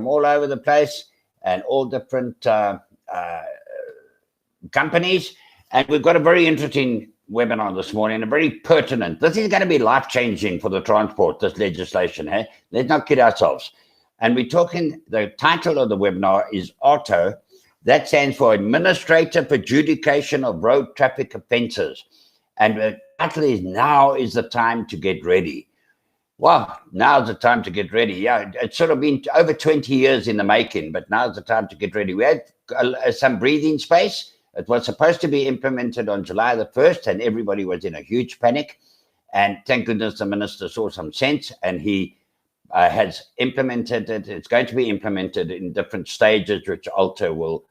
from all over the place and all different companies. And we've got a very interesting webinar this morning, a very pertinent. This is going to be life-changing for the transport, this legislation. Hey? Let's not kid ourselves. And we're talking, the title of the webinar is AUTO. That stands for Administrative Adjudication of Road Traffic Offences. And the title is Now is the Time to Get Ready. Well, now's the time to get ready. Yeah, it's sort of been over 20 years in the making, but now's the time to get ready. We had some breathing space. It was supposed to be implemented on July the 1st, and everybody was in a huge panic. And thank goodness the minister saw some sense, and he has implemented it. It's going to be implemented in different stages, which AUTO will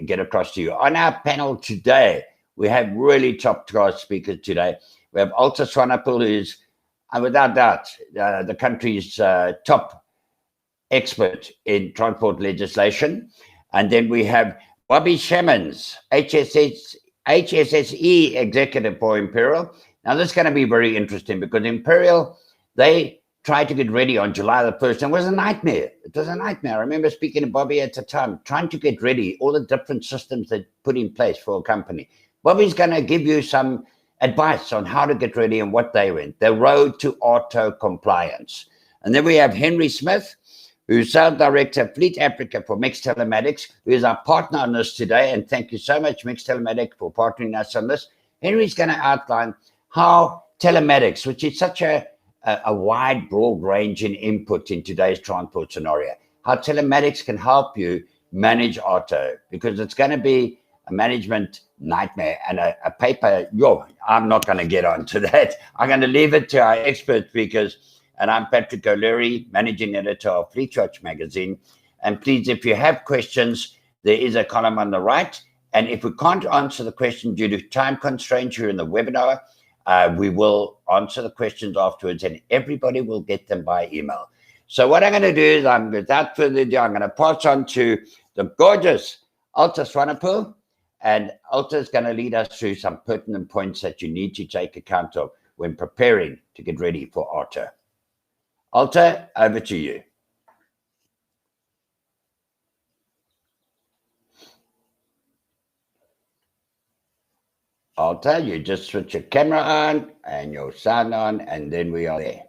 get across to you. On our panel today, we have really top-class speakers today. We have AUTO Swanepoel, who's without doubt, the country's top expert in transport legislation. And then we have Bobby Shemmons, HSSE executive for Imperial. Now, this is going to be very interesting because Imperial, they tried to get ready on July the 1st, and it was a nightmare. It was a nightmare. I remember speaking to Bobby at the time, trying to get ready, all the different systems they put in place for a company. Bobby's going to give you some advice on how to get ready and what they went, the road to auto compliance. And then we have Henry Smith, who's Sales Director of Fleet Africa for Mix Telematics, who is our partner on this today. And thank you so much, Mix Telematics, for partnering us on this. Henry's going to outline how telematics, which is such a wide, broad range in input in today's transport scenario, how telematics can help you manage auto, because it's going to be a management nightmare and a paper. I'm not going to get onto that. I'm going to leave it to our expert speakers. And I'm Patrick O'Leary, Managing Editor of FleetWatch magazine. And please, if you have questions, there is a column on the right. And if we can't answer the question due to time constraints during the webinar, we will answer the questions afterwards, and everybody will get them by email. So what I'm going to do is, without further ado, I'm going to pass on to the gorgeous AUTO Swanepoel. And AUTO is going to lead us through some pertinent points that you need to take account of when preparing to get ready for AUTO. AUTO, over to you. AUTO, you just switch your camera on and your sound on, and then we are there.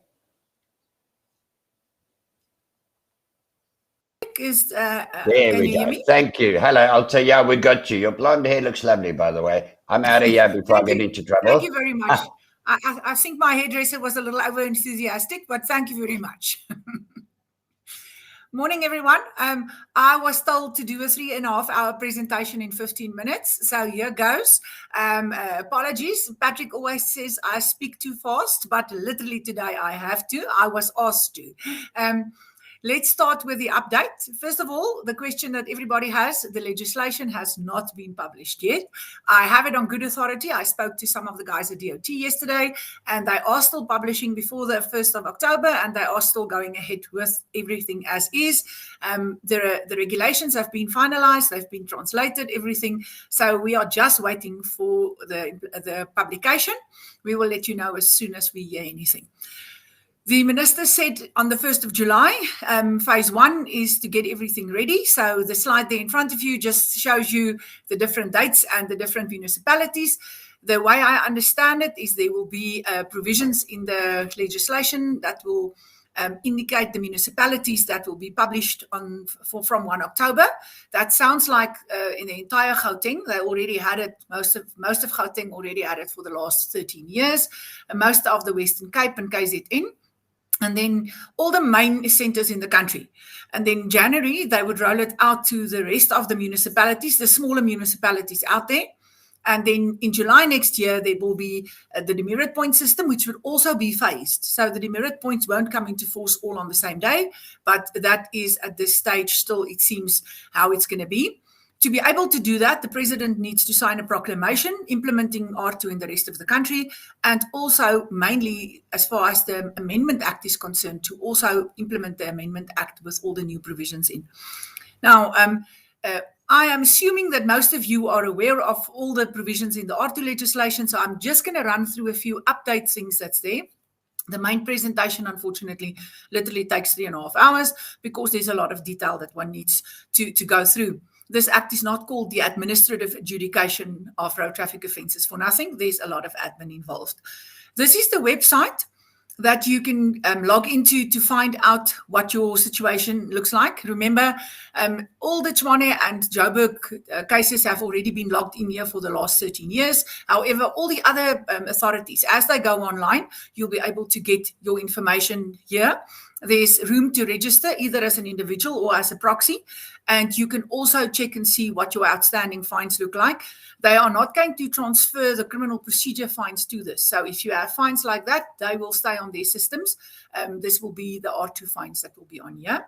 There we go. Thank you. Hello, AUTO. Yeah, we got you. Your blonde hair looks lovely, by the way. I'm out of here before I get into trouble. Thank you very much. I think my hairdresser was a little over enthusiastic, but thank you very much. Morning, everyone. I was told to do a 3.5-hour presentation in 15 minutes. So here goes. Apologies. Patrick always says I speak too fast, but literally today I have to. I was asked to. Let's start with the update. First of all, the question that everybody has, the legislation has not been published yet. I have it on good authority. I spoke to some of the guys at DOT yesterday, and they are still publishing before the 1st of October, and they are still going ahead with everything as is. The regulations have been finalized. They've been translated, everything. So we are just waiting for the publication. We will let you know as soon as we hear anything. The minister said on the 1st of July, phase 1 is to get everything ready. So the slide there in front of you just shows you the different dates and the different municipalities. The way I understand it is there will be provisions in the legislation that will indicate the municipalities that will be published from 1 October. That sounds like in the entire Gauteng, they already had it. Most of Gauteng already had it for the last 13 years. Most of the Western Cape and KZN. And then all the main centers in the country. And then January, they would roll it out to the rest of the municipalities, the smaller municipalities out there. And then in July next year, there will be the demerit point system, which would also be phased. So the demerit points won't come into force all on the same day, but that is at this stage still, it seems, how it's going to be. To be able to do that, the president needs to sign a proclamation implementing R2 in the rest of the country, and also mainly as far as the Amendment Act is concerned, to also implement the Amendment Act with all the new provisions in. Now, I am assuming that most of you are aware of all the provisions in the R2 legislation, so I'm just going to run through a few update things that's there. The main presentation, unfortunately, literally takes 3.5 hours because there's a lot of detail that one needs to go through. This act is not called the administrative adjudication of road traffic offences for nothing. There's a lot of admin involved. This is the website that you can log into to find out what your situation looks like. Remember, all the Tshwane and Joburg cases have already been logged in here for the last 13 years. However, all the other authorities, as they go online, you'll be able to get your information here. There's room to register either as an individual or as a proxy. And you can also check and see what your outstanding fines look like. They are not going to transfer the criminal procedure fines to this. So if you have fines like that, they will stay on their systems. This will be the R2 fines that will be on here.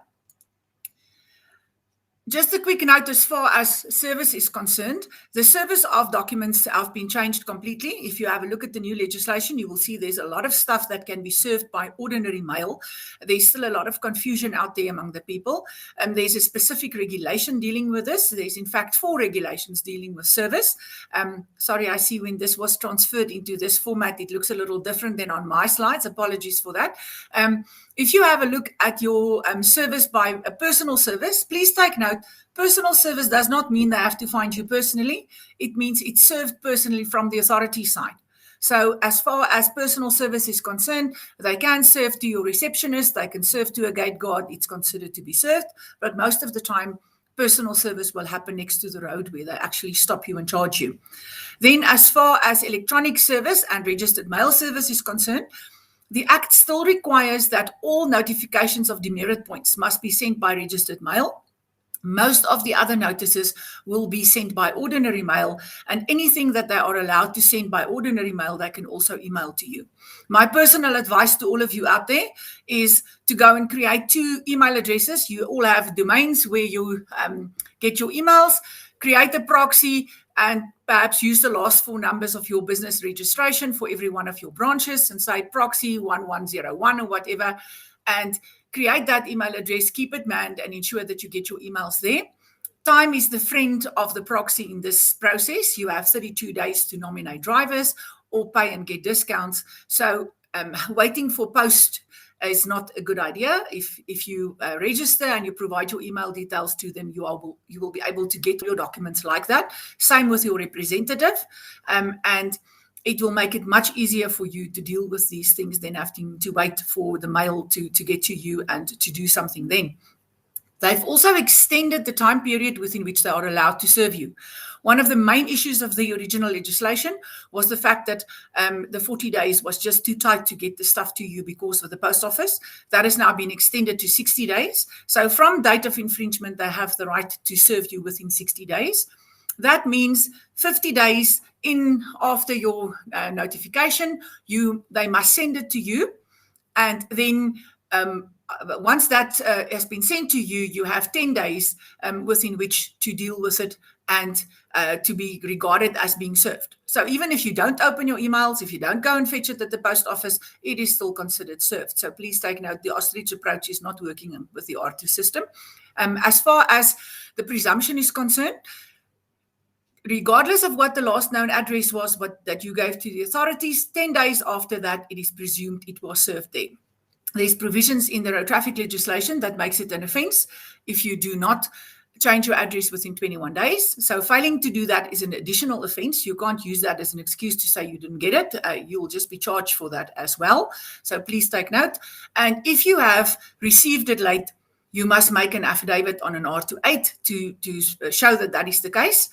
Just a quick note as far as service is concerned. The service of documents have been changed completely. If you have a look at the new legislation, you will see there's a lot of stuff that can be served by ordinary mail. There's still a lot of confusion out there among the people. There's a specific regulation dealing with this. There's in fact 4 regulations dealing with service. Sorry, I see when this was transferred into this format, it looks a little different than on my slides. Apologies for that. If you have a look at your service by a personal service, please take note, personal service does not mean they have to find you personally. It means it's served personally from the authority side. So as far as personal service is concerned, they can serve to your receptionist, they can serve to a gate guard, it's considered to be served, but most of the time, personal service will happen next to the road where they actually stop you and charge you. Then as far as electronic service and registered mail service is concerned, the Act still requires that all notifications of demerit points must be sent by registered mail. Most of the other notices will be sent by ordinary mail, and anything that they are allowed to send by ordinary mail, they can also email to you. My personal advice to all of you out there is to go and create 2 email addresses. You all have domains where you get your emails, create a proxy, and perhaps use the last 4 numbers of your business registration for every one of your branches and say proxy 1101 or whatever, and create that email address, keep it manned, and ensure that you get your emails there. Time is the friend of the proxy in this process. You have 32 days to nominate drivers or pay and get discounts. So waiting for post is not a good idea. If you register and you provide your email details to them, you will be able to get your documents like that. Same with your representative. And it will make it much easier for you to deal with these things than having to wait for the mail to get to you and to do something then. They've also extended the time period within which they are allowed to serve you. One of the main issues of the original legislation was the fact that the 40 days was just too tight to get the stuff to you because of the post office. That has now been extended to 60 days. So from date of infringement, they have the right to serve you within 60 days. That means 50 days in after your notification, they must send it to you. And then once that has been sent to you, you have 10 days within which to deal with it and to be regarded as being served. So even if you don't open your emails, if you don't go and fetch it at the post office, it is still considered served. So please take note, the ostrich approach is not working with the R2 system. As far as the presumption is concerned, regardless of what the last known address was that you gave to the authorities, 10 days after that, it is presumed it was served there. There's provisions in the road traffic legislation that makes it an offence if you do not change your address within 21 days. So failing to do that is an additional offence. You can't use that as an excuse to say you didn't get it. You'll just be charged for that as well. So please take note. And if you have received it late, you must make an affidavit on an R28 to show that that is the case.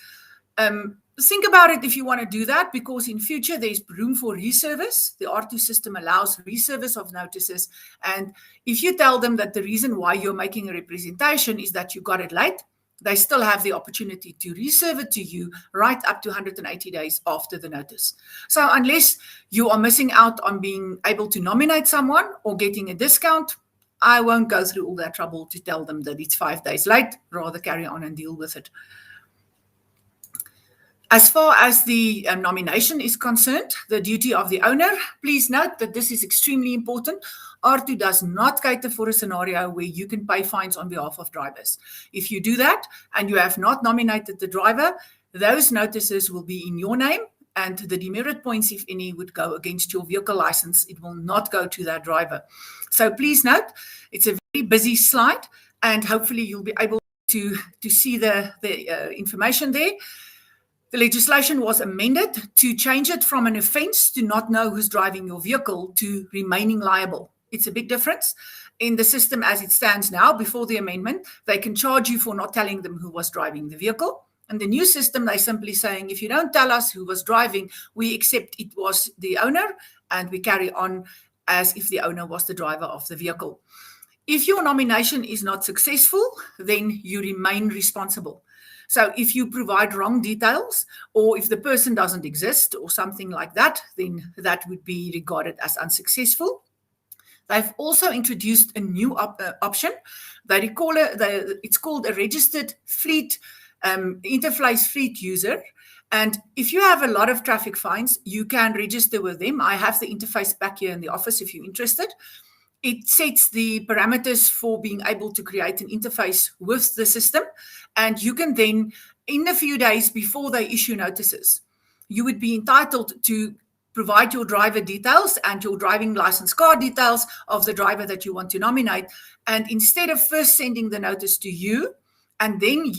Think about it if you want to do that, because in future there's room for reservice. The R2 system allows reservice of notices. And if you tell them that the reason why you're making a representation is that you got it late, they still have the opportunity to reserve it to you right up to 180 days after the notice. So unless you are missing out on being able to nominate someone or getting a discount, I won't go through all that trouble to tell them that it's 5 days late. Rather carry on and deal with it. As far as the nomination is concerned, the duty of the owner, please note that this is extremely important. R2 does not cater for a scenario where you can pay fines on behalf of drivers. If you do that and you have not nominated the driver, those notices will be in your name and the demerit points, if any, would go against your vehicle license. It will not go to that driver. So please note, it's a very busy slide, and hopefully you'll be able to see the information there. The legislation was amended to change it from an offence to not know who's driving your vehicle to remaining liable. It's a big difference. In the system as it stands now, before the amendment, they can charge you for not telling them who was driving the vehicle. And the new system, they're simply saying, if you don't tell us who was driving, we accept it was the owner, and we carry on as if the owner was the driver of the vehicle. If your nomination is not successful, then you remain responsible. So if you provide wrong details, or if the person doesn't exist or something like that, then that would be regarded as unsuccessful. They've also introduced a new option. They call it's called a registered fleet interface fleet user. And if you have a lot of traffic fines, you can register with them. I have the interface back here in the office if you're interested. It sets the parameters for being able to create an interface with the system. And you can then, in a few days before they issue notices, you would be entitled to provide your driver details and your driving license card details of the driver that you want to nominate. And instead of first sending the notice to you, and then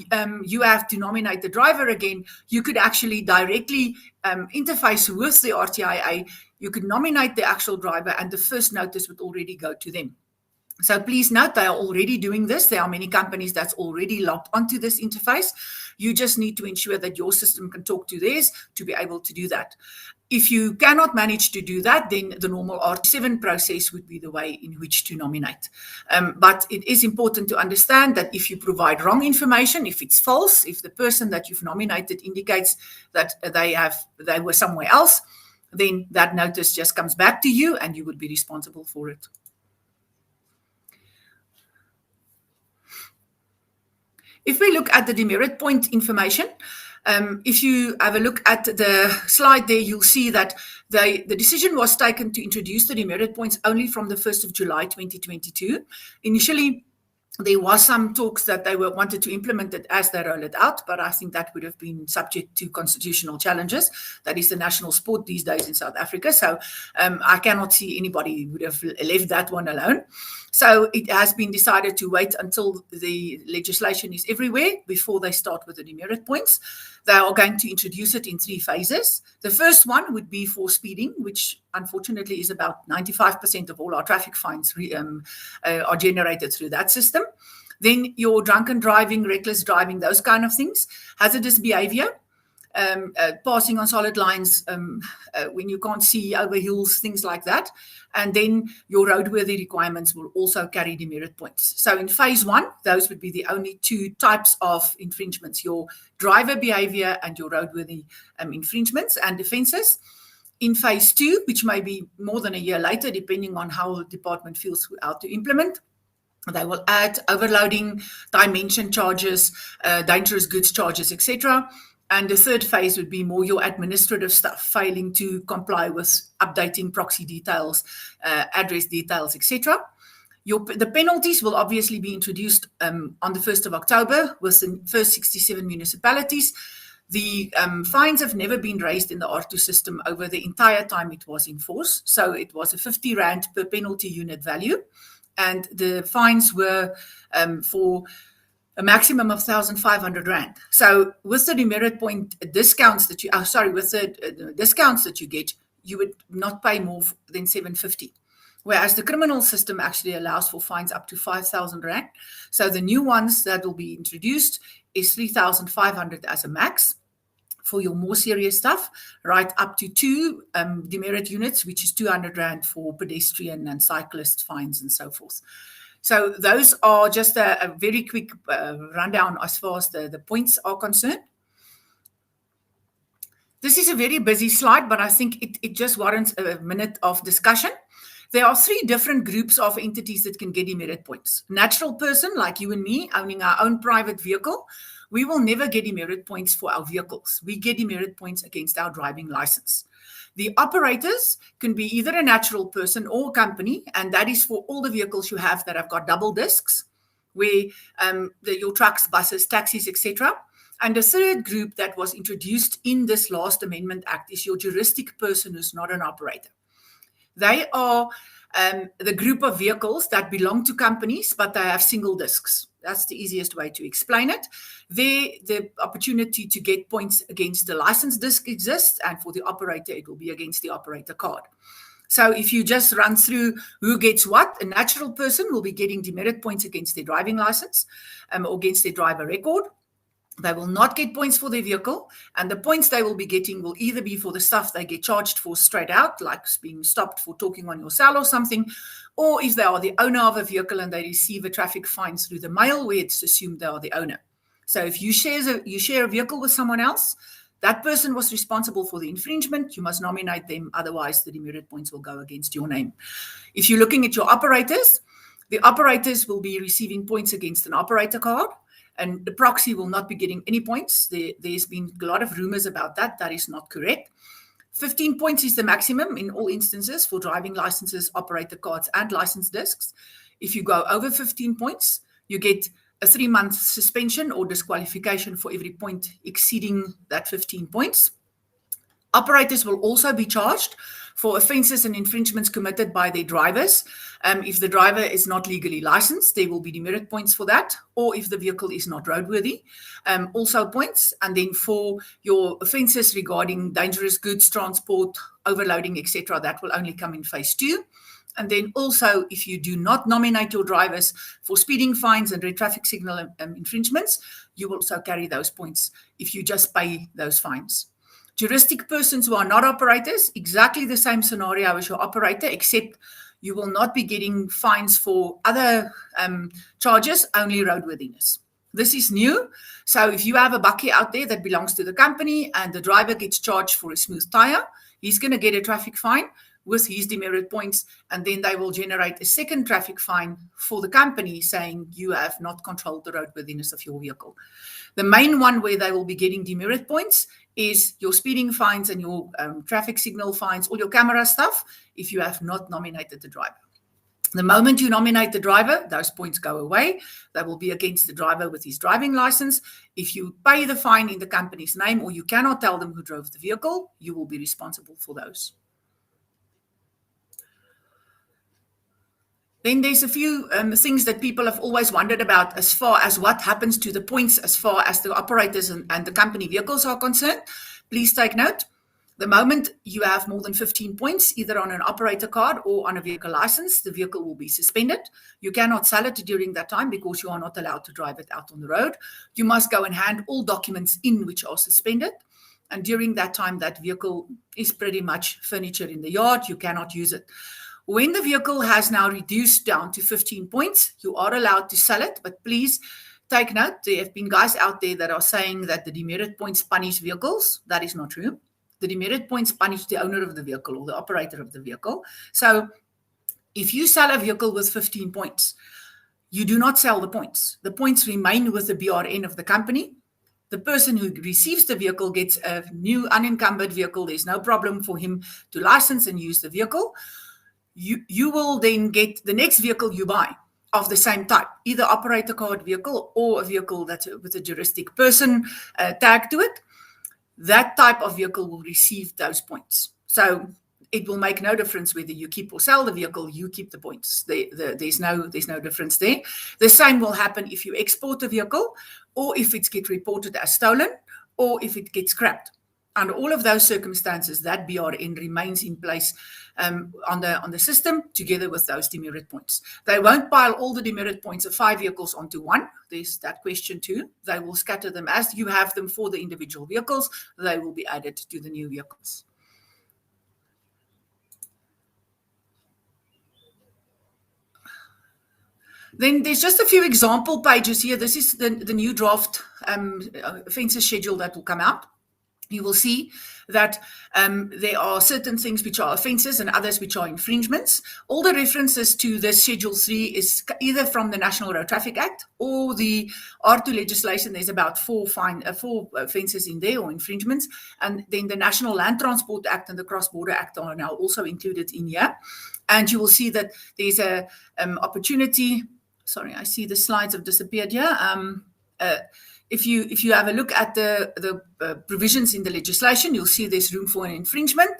you have to nominate the driver again, you could actually directly interface with the RTIA. You could nominate the actual driver, and the first notice would already go to them. So please note, they are already doing this. There are many companies that's already logged onto this interface. You just need to ensure that your system can talk to theirs to be able to do that. If you cannot manage to do that, then the normal R7 process would be the way in which to nominate. But it is important to understand that if you provide wrong information, if it's false, if the person that you've nominated indicates that they were somewhere else, then that notice just comes back to you and you would be responsible for it. If we look at the demerit point information, if you have a look at the slide there, you'll see that the decision was taken to introduce the demerit points only from the 1st of July 2022. Initially, there was some talks that they wanted to implement it as they roll it out, but I think that would have been subject to constitutional challenges. That is the national sport these days in South Africa. So I cannot see anybody who would have left that one alone. So it has been decided to wait until the legislation is everywhere before they start with the demerit points. They are going to introduce it in 3 phases. The first one would be for speeding, which unfortunately is about 95% of all our traffic fines are generated through that system. Then your drunken driving, reckless driving, those kind of things, hazardous behavior, passing on solid lines when you can't see over hills, things like that. And then your roadworthy requirements will also carry demerit points. So in phase 1, those would be the only 2 types of infringements, your driver behavior and your roadworthy infringements and offences. In phase 2, which may be more than a year later, depending on how the department feels how to implement, they will add overloading, dimension charges, dangerous goods charges, etc. And the third phase would be more your administrative stuff, failing to comply with updating proxy details, address details, etc. The penalties will obviously be introduced on the 1st of October with the first 67 municipalities. The fines have never been raised in the R2 system over the entire time it was in force. So it was a 50 Rand per penalty unit value. And the fines were for a maximum of 1,500 Rand. So with the demerit point discounts that with the discounts that you get, you would not pay more than 750. Whereas the criminal system actually allows for fines up to 5,000 Rand. So the new ones that will be introduced is 3,500 as a max for your more serious stuff, right up to 2 demerit units, which is 200 Rand for pedestrian and cyclist fines and so forth. So those are just a very quick rundown as far as the points are concerned. This is a very busy slide, but I think it just warrants a minute of discussion. There are 3 different groups of entities that can get demerit points. Natural person, like you and me, owning our own private vehicle, we will never get demerit points for our vehicles. We get demerit points against our driving license. The operators can be either a natural person or a company, and that is for all the vehicles you have that have got double discs, where your trucks, buses, taxis, etc. And the third group that was introduced in this last Amendment Act is your juristic person who's not an operator. They are the group of vehicles that belong to companies, but they have single discs. That's the easiest way to explain it. The opportunity to get points against the license disc exists, and for the operator, it will be against the operator card. So if you just run through who gets what, a natural person will be getting demerit points against their driving license or against their driver record. They will not get points for their vehicle, and the points they will be getting will either be for the stuff they get charged for straight out, like being stopped for talking on your cell or something, or if they are the owner of a vehicle and they receive a traffic fine through the mail, where it's assumed they are the owner. So if you share a vehicle with someone else, that person was responsible for the infringement. You must nominate them, otherwise the demerit points will go against your name. If you're looking at your operators, the operators will be receiving points against an operator card, and the proxy will not be getting any points. There's been a lot of rumors about that. That is not correct. 15 points is the maximum in all instances for driving licenses, operator cards, and license discs. If you go over 15 points, you get a 3-month suspension or disqualification for every point exceeding that 15 points. Operators will also be charged for offences and infringements committed by their drivers. If the driver is not legally licensed, there will be demerit points for that, or if the vehicle is not roadworthy, also points. And then for your offences regarding dangerous goods transport, overloading, etc., that will only come in phase 2. And then also, if you do not nominate your drivers for speeding fines and red traffic signal infringements, you will also carry those points if you just pay those fines. Juristic persons who are not operators, exactly the same scenario as your operator, except you will not be getting fines for other charges, only roadworthiness. This is new. So if you have a bakkie out there that belongs to the company and the driver gets charged for a smooth tire, he's going to get a traffic fine with his demerit points, and then they will generate a second traffic fine for the company saying you have not controlled the roadworthiness of your vehicle. The main one where they will be getting demerit points is your speeding fines and your traffic signal fines, all your camera stuff, if you have not nominated the driver. The moment you nominate the driver, those points go away. They will be against the driver with his driving license. If you pay the fine in the company's name or you cannot tell them who drove the vehicle, you will be responsible for those. Then there's a few things that people have always wondered about as far as what happens to the points as far as the operators and the company vehicles are concerned. Please take note. The moment you have more than 15 points, either on an operator card or on a vehicle license, the vehicle will be suspended. You cannot sell it during that time because you are not allowed to drive it out on the road. You must go and hand all documents in which are suspended. And during that time, that vehicle is pretty much furniture in the yard. You cannot use it. When the vehicle has now reduced down to 15 points, you are allowed to sell it, but please take note, there have been guys out there that are saying that the demerit points punish vehicles. That is not true. The demerit points punish the owner of the vehicle or the operator of the vehicle. So if you sell a vehicle with 15 points, you do not sell the points. The points remain with the BRN of the company. The person who receives the vehicle gets a new unencumbered vehicle. There's no problem for him to license and use the vehicle. You will then get the next vehicle you buy of the same type, either operator card vehicle or a vehicle that's with a juristic person tag to it. That type of vehicle will receive those points. So it will make no difference whether you keep or sell the vehicle, you keep the points. There's no difference there. The same will happen if you export a vehicle or if it gets reported as stolen or if it gets scrapped. Under all of those circumstances, that BRN remains in place on the system together with those demerit points. They won't pile all the demerit points of 5 vehicles onto one. There's that question too. They will scatter them as you have them for the individual vehicles. They will be added to the new vehicles. Then there's just a few example pages here. This is the new draft offences schedule that will come out. You will see that there are certain things which are offences and others which are infringements. All the references to the Schedule 3 is either from the National Road Traffic Act or the R2 legislation. There's about 4 offences in there or infringements. And then the National Land Transport Act and the Cross Border Act are now also included in here. And you will see that there's a opportunity. Sorry, I see the slides have disappeared here. if you have a look at the provisions in the legislation, you'll see there's room for an infringement.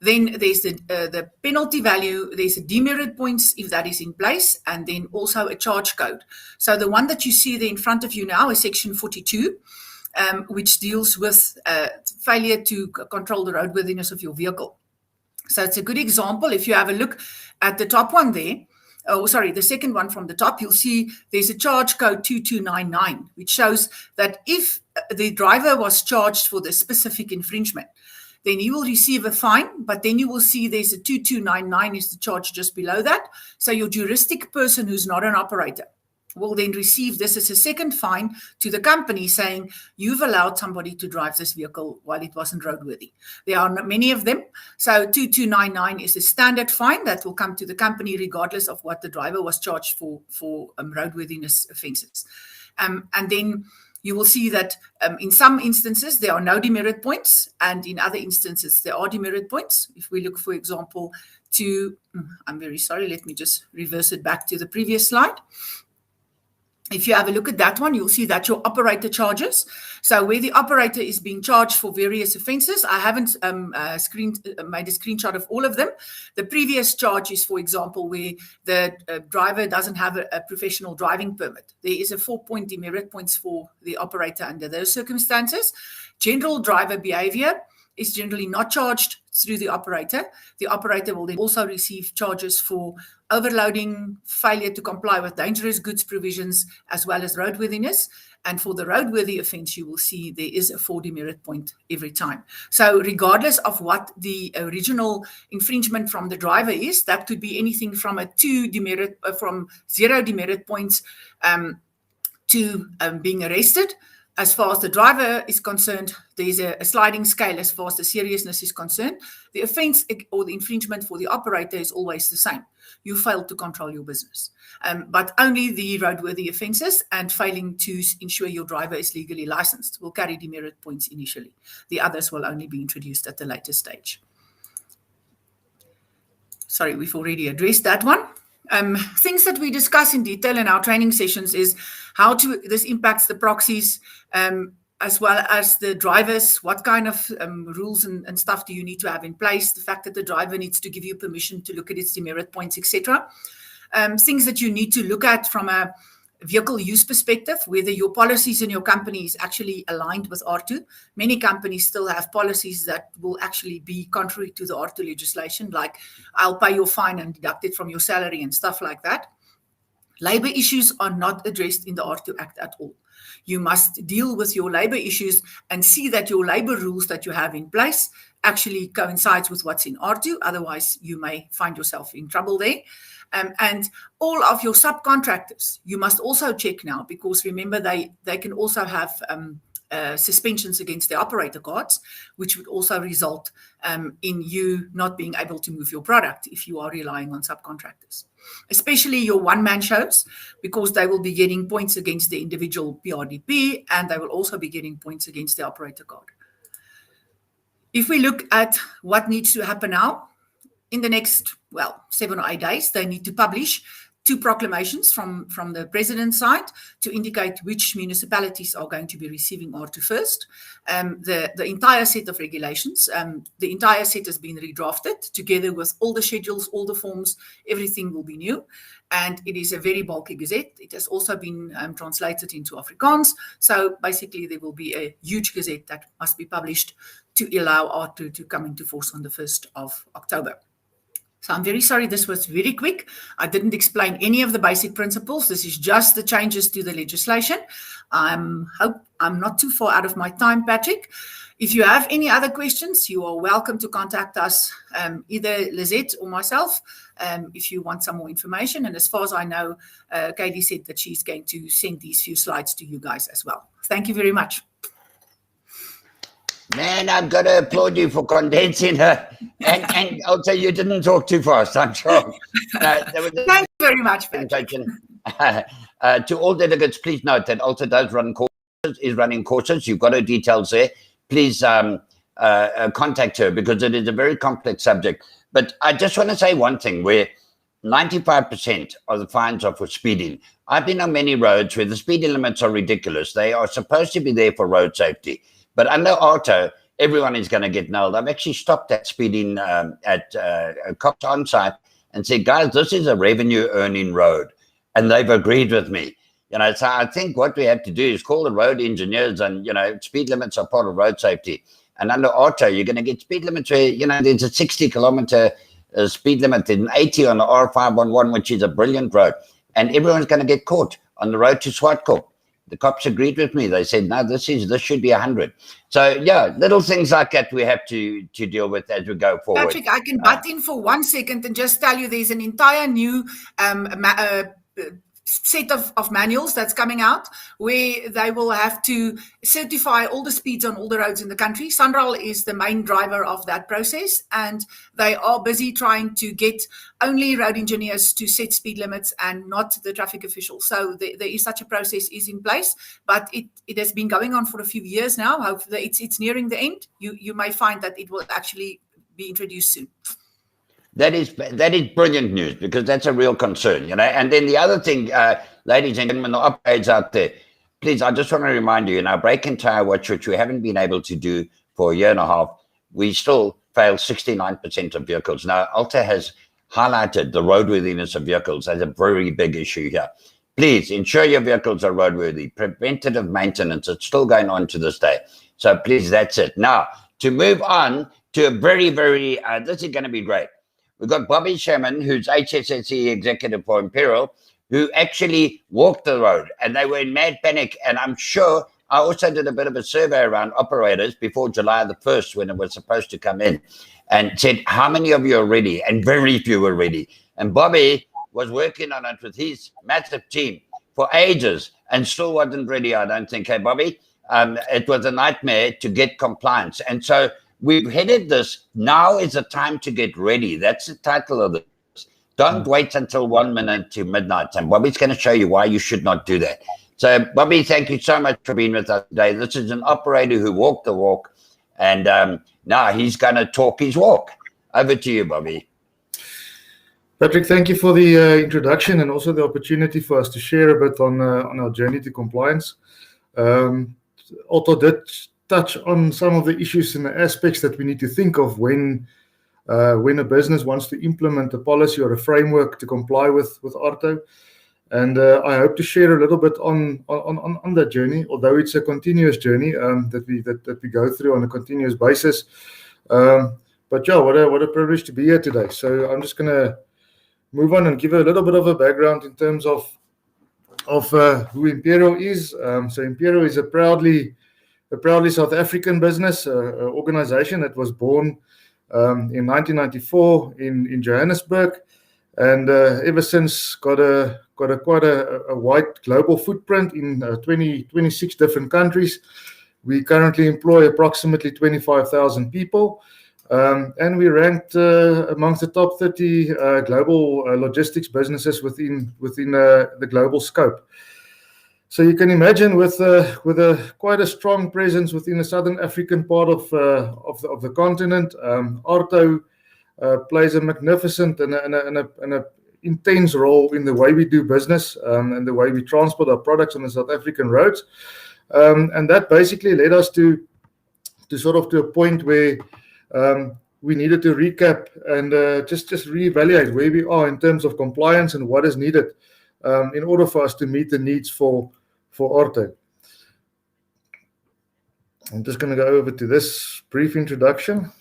Then there's the penalty value, there's a demerit points if that is in place, and then also a charge code. So the one that you see there in front of you now is section 42, which deals with failure to control the roadworthiness of your vehicle. So it's a good example. If you have a look at the top one there, the second one from the top, you'll see there's a charge code 2299, which shows that if the driver was charged for the specific infringement, then you will receive a fine, but then you will see there's a 2299 is the charge just below that. So your juristic person who's not an operator will then receive this as a second fine to the company saying, you've allowed somebody to drive this vehicle while it wasn't roadworthy. There are many of them. So 2299 is a standard fine that will come to the company regardless of what the driver was charged for roadworthiness offenses. And then you will see that in some instances, there are no demerit points, and in other instances, there are demerit points. If we look, for example, I'm very sorry, let me just reverse it back to the previous slide. If you have a look at that one, you'll see that your operator charges. So where the operator is being charged for various offenses, I haven't made a screenshot of all of them. The previous charge is, for example, where the driver doesn't have a professional driving permit. There is a 4-point demerit points for the operator under those circumstances. General driver behavior is generally not charged through the operator. The operator will then also receive charges for overloading, failure to comply with dangerous goods provisions, as well as roadworthiness. And for the roadworthy offense, you will see there is a 4 demerit point every time. So regardless of what the original infringement from the driver is, that could be anything from a 2 demerit, from 0 demerit points to being arrested. As far as the driver is concerned, there's a sliding scale as far as the seriousness is concerned. The offense or the infringement for the operator is always the same. You failed to control your business. But only the roadworthy offenses and failing to ensure your driver is legally licensed will carry demerit points initially. The others will only be introduced at a later stage. Sorry, we've already addressed that one. Things that we discuss in detail in our training sessions is how this impacts the proxies, as well as the drivers. What kind of rules and stuff do you need to have in place? The fact that the driver needs to give you permission to look at its demerit points, etc. Things that you need to look at from a vehicle use perspective, whether your policies in your company is actually aligned with R2. Many companies still have policies that will actually be contrary to the R2 legislation, like I'll pay your fine and deduct it from your salary and stuff like that. Labor issues are not addressed in the R2 Act at all. You must deal with your labor issues and see that your labor rules that you have in place actually coincides with what's in R2. Otherwise, you may find yourself in trouble there. And all of your subcontractors, you must also check now, because remember, they can also have suspensions against their operator cards, which would also result in you not being able to move your product if you are relying on subcontractors. Especially your one-man shows, because they will be getting points against the individual PRDP, and they will also be getting points against the operator card. If we look at what needs to happen now, in the next, 7 or 8 days, they need to publish 2 proclamations from the president's side to indicate which municipalities are going to be receiving R2 first. The entire set of regulations, the entire set has been redrafted together with all the schedules, all the forms, everything will be new. And it is a very bulky gazette. It has also been translated into Afrikaans. So basically there will be a huge gazette that must be published to allow R2 to come into force on the 1st of October. So I'm very sorry, this was very quick. I didn't explain any of the basic principles. This is just the changes to the legislation. I hope I'm not too far out of my time, Patrick. If you have any other questions, you are welcome to contact us, either Lizette or myself, if you want some more information. And as far as I know, Katie said that she's going to send these few slides to you guys as well. Thank you very much. Man, I've got to applaud you for condensing her. And also, you didn't talk too fast, I'm sure. Thank you very much, Patrick. To all delegates, please note that also does run courses, is running courses. You've got her details there. Please contact her, because it is a very complex subject. But I just want to say one thing, where 95% of the fines are for speeding. I've been on many roads where the speeding limits are ridiculous. They are supposed to be there for road safety. But under auto, everyone is going to get nailed. I've actually stopped that speeding at cops on site and said, guys, this is a revenue earning road. And they've agreed with me. So I think what we have to do is call the road engineers, and, speed limits are part of road safety. And under auto, you're going to get speed limits where, there's a 60-kilometer speed limit, and 80 on the R511, which is a brilliant road. And everyone's going to get caught on the road to Swartkoop. The cops agreed with me. They said, no, this should be 100. So, yeah, little things like that we have to deal with as we go forward. Patrick, I can butt in for 1 second and just tell you there's an entire new set of manuals that's coming out where they will have to certify all the speeds on all the roads in the country. SANRAL is the main driver of that process, and they are busy trying to get only road engineers to set speed limits and not the traffic officials. So there is such a process is in place, but it has been going on for a few years now. Hopefully it's nearing the end. You may find that it will actually be introduced soon. That is brilliant news, because that's a real concern, And then the other thing, ladies and gentlemen, the operators out there, please, I just want to remind you, in our brake and tire watch, which we haven't been able to do for a year and a half, we still fail 69% of vehicles. Now, Alta has highlighted the roadworthiness of vehicles as a very big issue here. Please ensure your vehicles are roadworthy. Preventative maintenance, it's still going on to this day. So please, that's it. Now, to move on to a very, very, this is going to be great. We've got Bobby Sherman, who's HSSE executive for Imperial, who actually walked the road, and they were in mad panic. And I'm sure I also did a bit of a survey around operators before July the 1st, when it was supposed to come in, and said, how many of you are ready? And very few were ready. And Bobby was working on it with his massive team for ages and still wasn't ready, I don't think. Hey, Bobby, it was a nightmare to get compliance. And so we've headed this, now is the time to get ready. That's the title of this. Don't wait until 1 minute to midnight. And Bobby's going to show you why you should not do that. So, Bobby, thank you so much for being with us today. This is an operator who walked the walk, and now he's going to talk his walk. Over to you, Bobby. Patrick, thank you for the introduction, and also the opportunity for us to share a bit on our journey to compliance. Otto did touch on some of the issues and the aspects that we need to think of when a business wants to implement a policy or a framework to comply with Arto. And I hope to share a little bit on that journey, although it's a continuous journey that we go through on a continuous basis. But yeah, what a privilege to be here today. So I'm just going to move on and give a little bit of a background in terms of who Imperial is. So Imperial is a proudly South African business, organization that was born in 1994 in Johannesburg, and ever since got quite a wide global footprint in 26 different countries. We currently employ approximately 25,000 people, and we ranked amongst the top 30 global logistics businesses within the global scope. So you can imagine, with quite a strong presence within the southern African part of the continent, Arto plays a magnificent and a intense role in the way we do business and the way we transport our products on the South African roads, and that basically led us to a point where we needed to recap and just reevaluate where we are in terms of compliance and what is needed in order for us to meet the needs for Arto. I'm just going to go over to this brief introduction.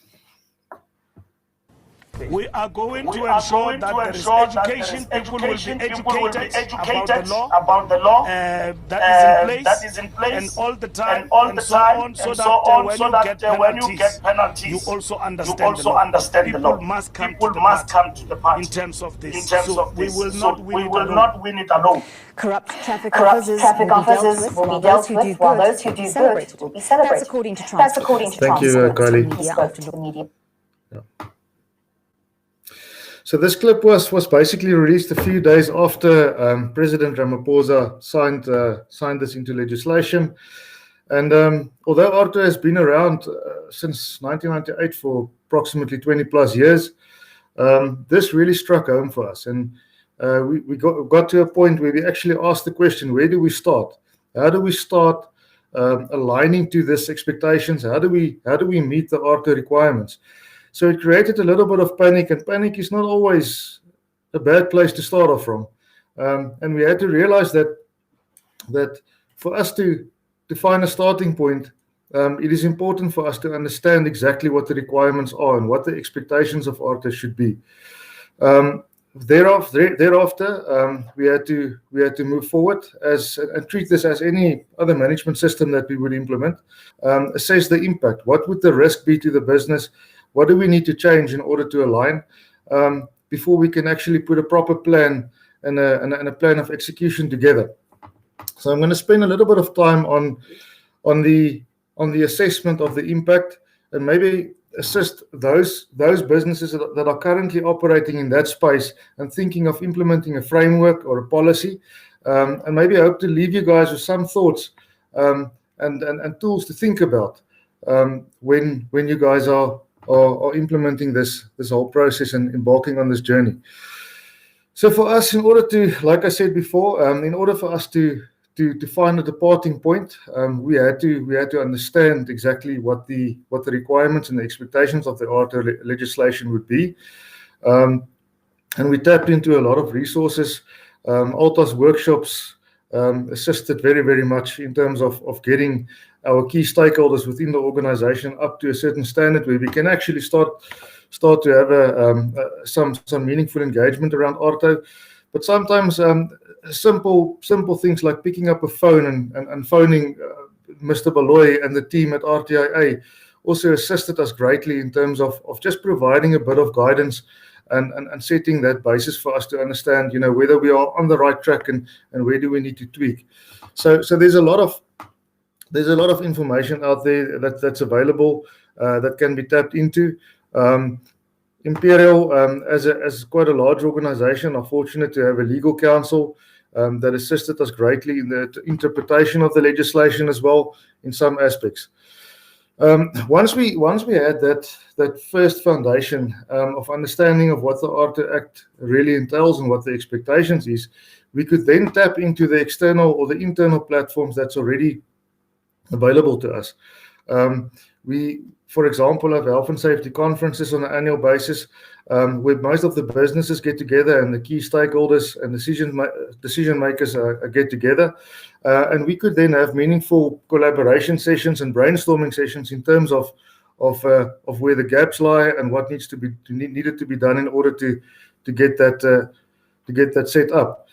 We are going to ensure that there is education. People will be educated about the law that is in place, and all the time, so that when you get penalties, you also understand the law. People must come to the party in terms of this. So we will not win it alone. Corrupt traffic officers will be dealt with, while those who do good will be celebrated. That's according to Transport. Thank you, Kylie. So this clip was basically released a few days after President Ramaphosa signed this into legislation. And although Arto has been around since 1998 for approximately 20 plus years, this really struck home for us, and we got to a point where we actually asked the question: where do we start? How do we start aligning to this expectations? How do we meet the ARTO requirements? So it created a little bit of panic, and panic is not always a bad place to start off from. And we had to realize that for us to find a starting point, it is important for us to understand exactly what the requirements are and what the expectations of ARTO should be. Thereafter, we had to move forward and treat this as any other management system that we would implement. Assess the impact. What would the risk be to the business? What do we need to change in order to align before we can actually put a proper plan and a plan of execution together? So I'm going to spend a little bit of time on the assessment of the impact, and maybe assist those businesses that are currently operating in that space and thinking of implementing a framework or a policy, and maybe I hope to leave you guys with some thoughts and tools to think about when you guys are implementing this whole process and embarking on this journey. So for us, in order to, like I said before, in order for us to find a departing point, we had to understand exactly what the requirements and the expectations of the ARTO legislation would be, and we tapped into a lot of resources. ALTA's workshops assisted very, very much in terms of getting our key stakeholders within the organization up to a certain standard where we can actually start to have some meaningful engagement around ARTO. But sometimes simple things like picking up a phone and phoning Mr. Baloy and the team at RTIA also assisted us greatly in terms of just providing a bit of guidance and setting that basis for us to understand, whether we are on the right track and where do we need to tweak. So there's a lot of information out there that's available that can be tapped into. Imperial, as quite a large organization, are fortunate to have a legal counsel that assisted us greatly in the interpretation of the legislation as well in some aspects. Once we had that first foundation of understanding of what the ARTO Act really entails and what the expectations is, we could then tap into the external or the internal platforms that's already available to us. We, for example, have health and safety conferences on an annual basis where most of the businesses get together and the key stakeholders and decision makers get together. And we could then have meaningful collaboration sessions and brainstorming sessions in terms of where the gaps lie and what needed to be done in order to get that set up.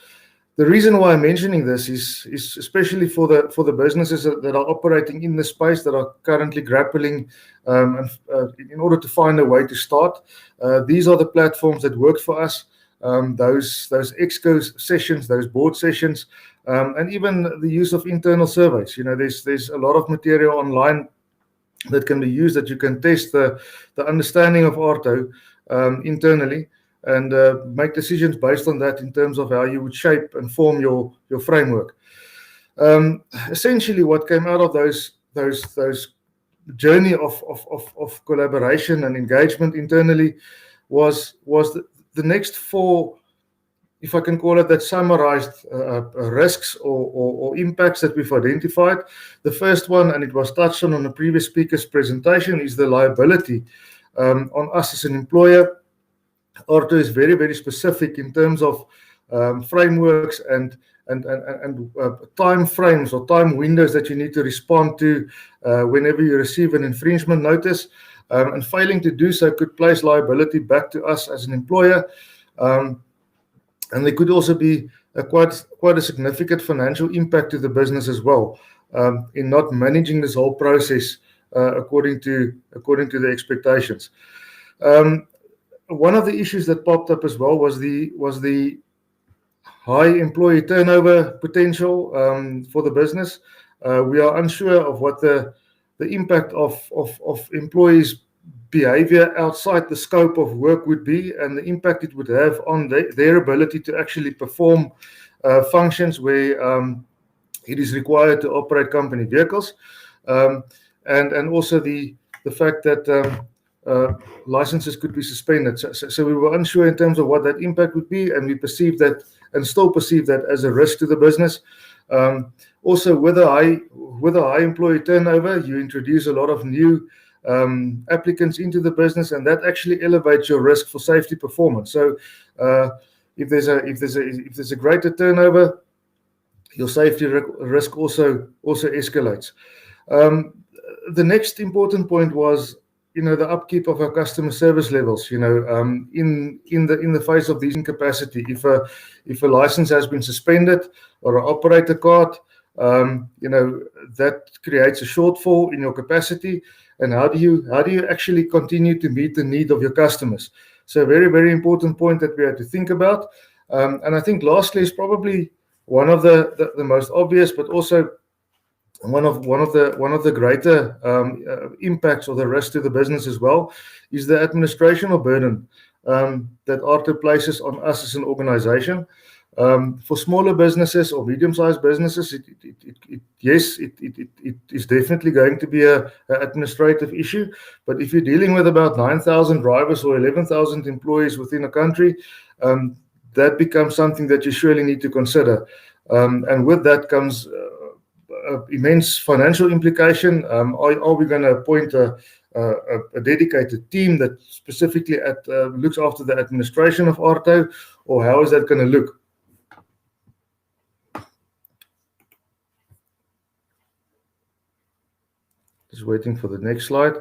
The reason why I'm mentioning this is especially for the businesses that are operating in the space that are currently grappling in order to find a way to start. These are the platforms that work for us. Those exco sessions, those board sessions, and even the use of internal surveys. There's a lot of material online that can be used that you can test the understanding of ARTO internally, and make decisions based on that in terms of how you would shape and form your framework. Essentially, what came out of those journey of collaboration and engagement internally was the next four, if I can call it that, summarized risks or impacts that we've identified. The first one, and it was touched on a previous speaker's presentation, is the liability on us as an employer. ARTO is very, very specific in terms of frameworks and time frames or time windows that you need to respond to whenever you receive an infringement notice, and failing to do so could place liability back to us as an employer, and there could also be quite a significant financial impact to the business as well in not managing this whole process according to the expectations. One of the issues that popped up as well was the high employee turnover potential for the business. We are unsure of what the impact of employees' behavior outside the scope of work would be, and the impact it would have on their ability to actually perform functions where it is required to operate company vehicles, and also the fact that licenses could be suspended. So we were unsure in terms of what that impact would be, and we perceived that, and still perceive that, as a risk to the business. Also, with a high employee turnover, you introduce a lot of new applicants into the business, and that actually elevates your risk for safety performance. So if there's a greater turnover, your safety risk also escalates. The next important point was, the upkeep of our customer service levels. In the face of this incapacity, if a license has been suspended or an operator card, that creates a shortfall in your capacity. And how do you actually continue to meet the need of your customers? So a very, very important point that we had to think about. And I think lastly is probably one of the most obvious, but also one of the greater impacts or the risk to the business as well, is the administrative burden that ARTO places on us as an organization. For smaller businesses or medium-sized businesses, it is definitely going to be an administrative issue. But if you're dealing with about 9,000 drivers or 11,000 employees within a country, that becomes something that you surely need to consider. And with that comes immense financial implication. Are we going to appoint a dedicated team that specifically looks after the administration of ARTO, or how is that going to look? Just waiting for the next slide.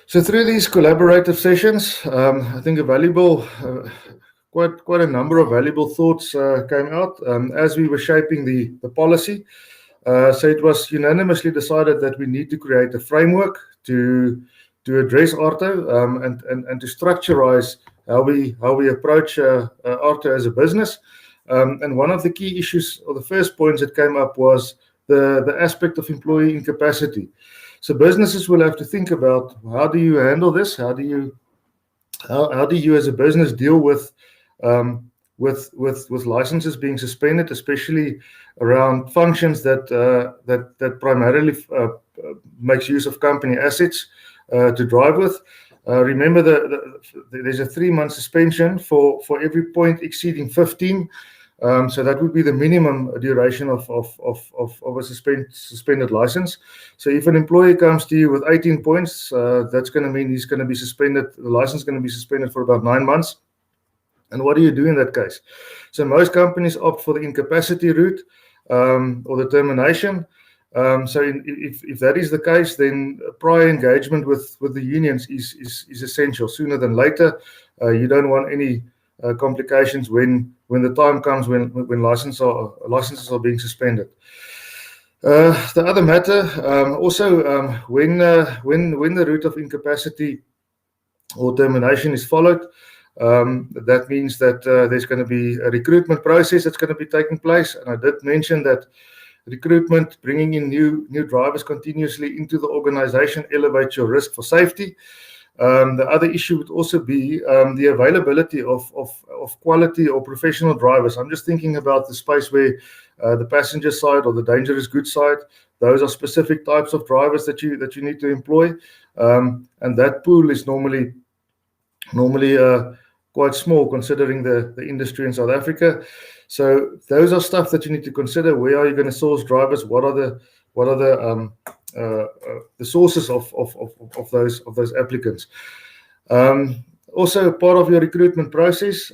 So through these collaborative sessions, I think quite a number of valuable thoughts came out as we were shaping the policy. So it was unanimously decided that we need to create a framework to address ARTO and to structurize how we approach ARTO as a business. And one of the key issues, or the first points that came up, was the aspect of employee incapacity. So businesses will have to think about, how do you handle this? How do you as a business deal with licenses being suspended, especially around functions that primarily makes use of company assets to drive with. Remember there's a 3-month suspension for every point exceeding 15. So that would be the minimum duration of a suspended license. So if an employee comes to you with 18 points, that's going to mean he's going to be suspended. The license is going to be suspended for about 9 months. And what do you do in that case? So most companies opt for the incapacity route or the termination. So if that is the case, then prior engagement with the unions is essential sooner than later. You don't want any complications when the time comes when licenses are being suspended. The other matter, when the route of incapacity or termination is followed, that means that there's going to be a recruitment process that's going to be taking place. And I did mention that recruitment, bringing in new drivers continuously into the organization, elevates your risk for safety. The other issue would also be the availability of quality or professional drivers. I'm just thinking about the space where the passenger side or the dangerous goods side, those are specific types of drivers that you need to employ, and that pool is normally quite small considering the industry in South Africa. So those are stuff that you need to consider. Where are you going to source drivers? What are the sources of those applicants? Also, part of your recruitment process,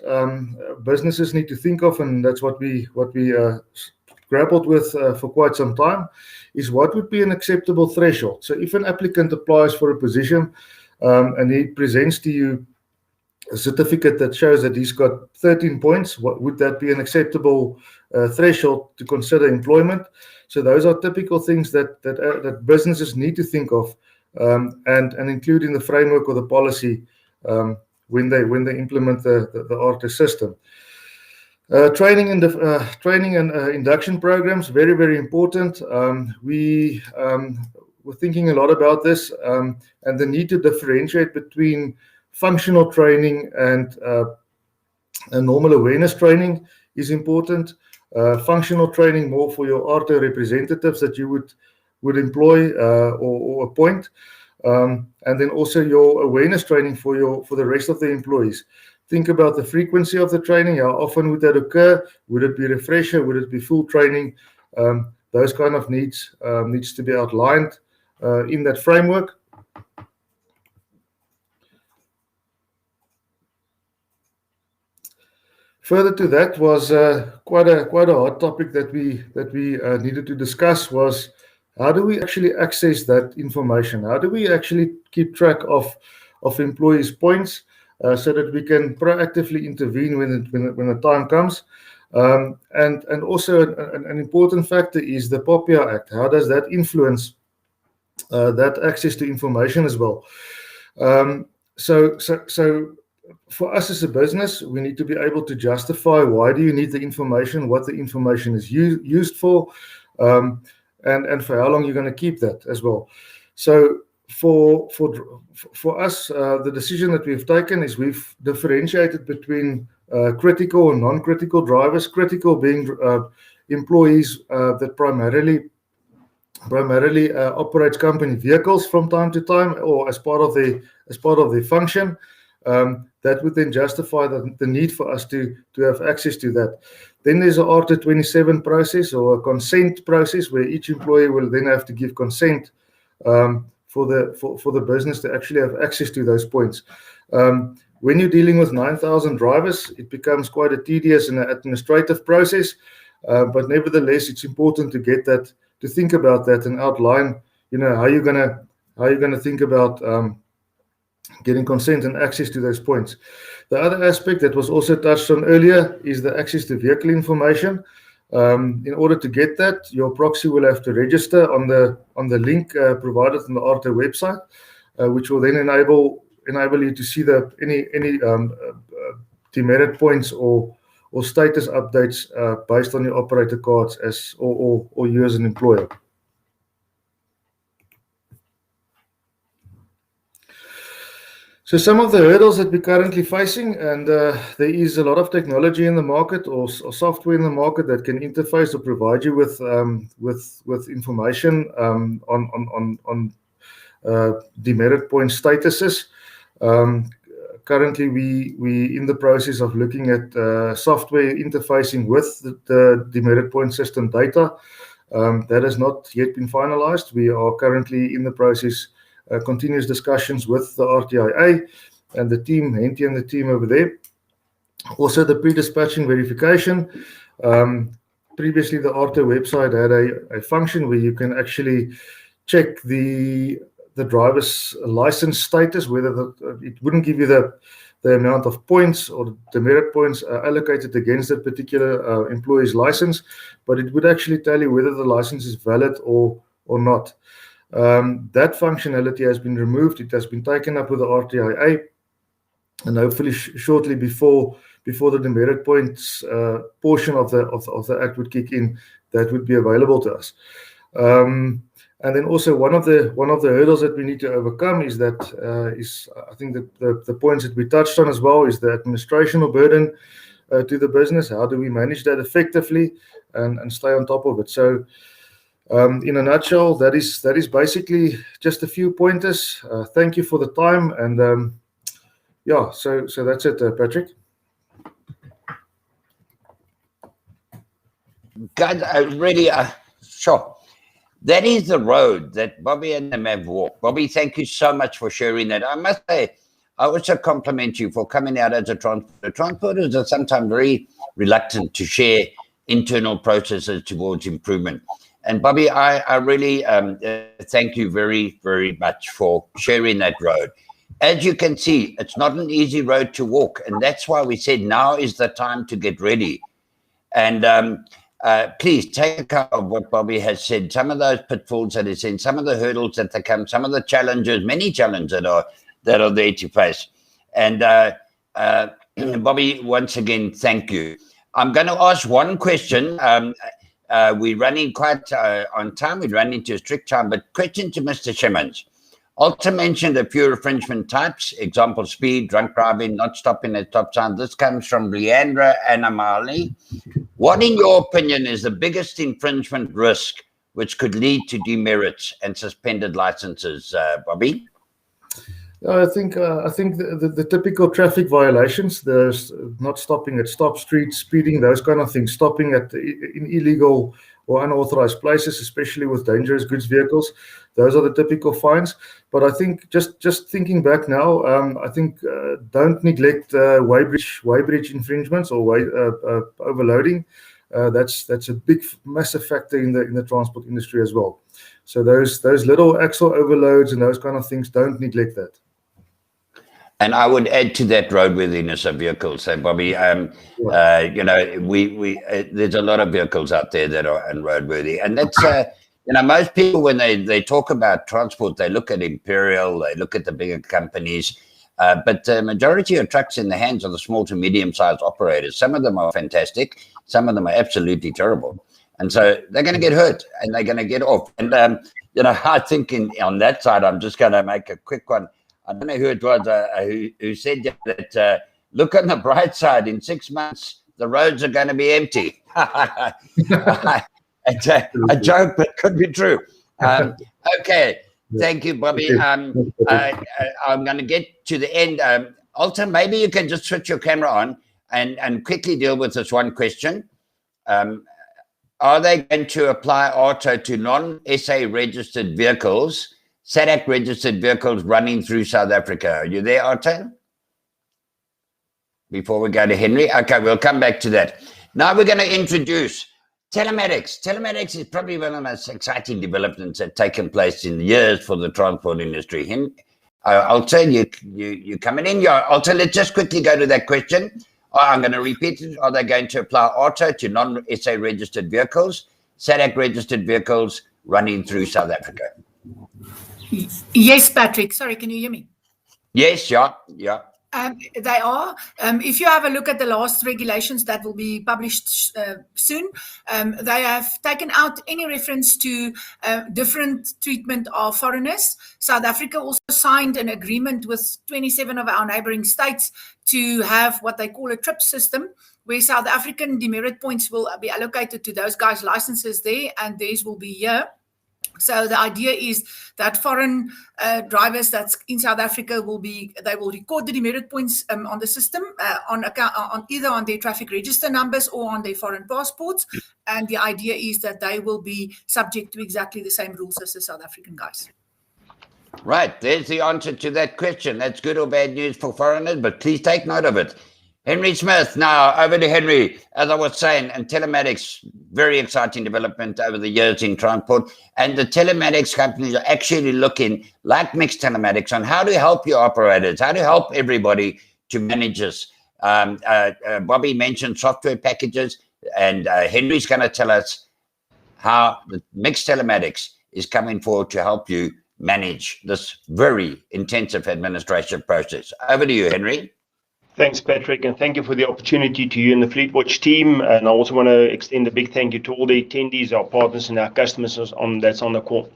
businesses need to think of, and that's what we grappled with for quite some time, is what would be an acceptable threshold. So if an applicant applies for a position and he presents to you a certificate that shows that he's got 13 points, what would that be an acceptable threshold to consider employment? So those are typical things that businesses need to think of and include in the framework or the policy when they implement the ARTO system. Training and induction programs, very, very important. We were thinking a lot about this and the need to differentiate between functional training and normal awareness training is important. Functional training more for your ARTO representatives that you would employ or appoint. And then also your awareness training for the rest of the employees. Think about the frequency of the training. How often would that occur? Would it be refresher? Would it be full training? Those kind of needs to be outlined in that framework. Further to that was quite a hot topic that we needed to discuss was how do we actually access that information? How do we actually keep track of employees' points so that we can proactively intervene when the time comes? And also an important factor is the POPIA Act. How does that influence that access to information as well? So for us as a business, we need to be able to justify why do you need the information, what the information is used for, and for how long you're going to keep that as well. So for us, the decision that we've taken is we've differentiated between critical and non-critical drivers. Critical being employees that primarily operates company vehicles from time to time or as part of the function. That would then justify the need for us to have access to that. Then there's an Article 27 process or a consent process where each employee will then have to give consent for the business to actually have access to those points. When you're dealing with 9,000 drivers, it becomes quite a tedious and administrative process. But nevertheless, it's important to get that, to think about that and outline, how you're gonna think about getting consent and access to those points. The other aspect that was also touched on earlier is the access to vehicle information. In order to get that, your proxy will have to register on the link provided on the ARTE website, which will then enable you to see any demerit points or status updates based on your operator cards or you as an employer. So some of the hurdles that we're currently facing, and there is a lot of technology in the market or software in the market that can interface or provide you with information on demerit point statuses. Currently, we in the process of looking at software interfacing with the demerit point system data. That has not yet been finalized. We are currently in the process. Continuous discussions with the RTIA and the team, Henty and the team over there. Also, the pre-dispatching verification. Previously, the ARTE website had a function where you can actually check the driver's license status, whether it wouldn't give you the amount of points or the demerit points allocated against that particular employee's license, but it would actually tell you whether the license is valid or not. That functionality has been removed. It has been taken up with the RTIA, and hopefully shortly before the demerit points portion of the act would kick in, that would be available to us. And then also one of the hurdles that we need to overcome is that I think the points that we touched on as well is the administrational burden to the business. How do we manage that effectively and stay on top of it? So. In a nutshell, that is basically just a few pointers. Thank you for the time, and yeah, so that's it, Patrick. Guys, really, sure. That is the road that Bobby and them have walked. Bobby, thank you so much for sharing that. I must say, I also compliment you for coming out as a transporter. Transporters are sometimes very reluctant to share internal processes towards improvement. And Bobby, I really thank you very, very much for sharing that road. As you can see, it's not an easy road to walk. And that's why we said now is the time to get ready. And please take account of what Bobby has said, some of those pitfalls that he's in, some of the hurdles that they come, some of the challenges, many challenges that are there to face. And Bobby, once again, thank you. I'm going to ask one question. We're running quite on time. We're running into a strict time. But question to Mr. Simmons. Also mentioned a few infringement types. Example, speed, drunk driving, not stopping at stop sign. This comes from Leandra Anamali. What, in your opinion, is the biggest infringement risk which could lead to demerits and suspended licenses, Bobby? I think the typical traffic violations, there's not stopping at stop streets, speeding, those kind of things, stopping in illegal or unauthorized places, especially with dangerous goods vehicles. Those are the typical fines. But I think just thinking back now, I think don't neglect weighbridge infringements or overloading. That's a big, massive factor in the transport industry as well. So those little axle overloads and those kind of things, don't neglect that. And I would add to that roadworthiness of vehicles. So, Bobby, you know, we there's a lot of vehicles out there that are unroadworthy, and that's you know, most people when they talk about transport, they look at Imperial, they look at the bigger companies, but the majority of trucks in the hands of the small to medium-sized operators. Some of them are fantastic, some of them are absolutely terrible, and so they're going to get hurt and they're going to get off. And you know, I think on that side, I'm just going to make a quick one. I don't know who it was who said that look on the bright side, in 6 months, the roads are going to be empty. It's a joke, but could be true. Okay, thank you, Bobby. I'm going to get to the end. Alton, maybe you can just switch your camera on and quickly deal with this one question. Are they going to apply auto to non-SA registered vehicles, SADC registered vehicles running through South Africa? Are you there, Arto? Before we go to Henry? Okay, we'll come back to that. Now we're going to introduce telematics. Telematics is probably one of the most exciting developments that have taken place in years for the transport industry. I'll tell you coming in. Alton, let's just quickly go to that question. I'm going to repeat it. Are they going to apply auto to non-SA registered vehicles, SADC registered vehicles running through South Africa? Yes, Patrick. Sorry, can you hear me? Yes, yeah. They are. If you have a look at the last regulations that will be published soon, they have taken out any reference to different treatment of foreigners. South Africa also signed an agreement with 27 of our neighboring states to have what they call a TRIP system, where South African demerit points will be allocated to those guys' licenses there, and theirs will be here. So the idea is that foreign drivers that's in South Africa will record the demerit points on the system on either on their traffic register numbers or on their foreign passports. And the idea is that they will be subject to exactly the same rules as the South African guys. Right, there's the answer to that question. That's good or bad news for foreigners, but please take note of it. Henry Smith, now over to Henry. As I was saying, and telematics, very exciting development over the years in transport. And the telematics companies are actually looking, like Mixed Telematics, on how to help your operators, how to help everybody to manage this. Bobby mentioned software packages, and Henry's going to tell us how the Mixed Telematics is coming forward to help you manage this very intensive administration process. Over to you, Henry. Thanks, Patrick, and thank you for the opportunity to you and the FleetWatch team. And I also want to extend a big thank you to all the attendees, our partners, and our customers that's on the call.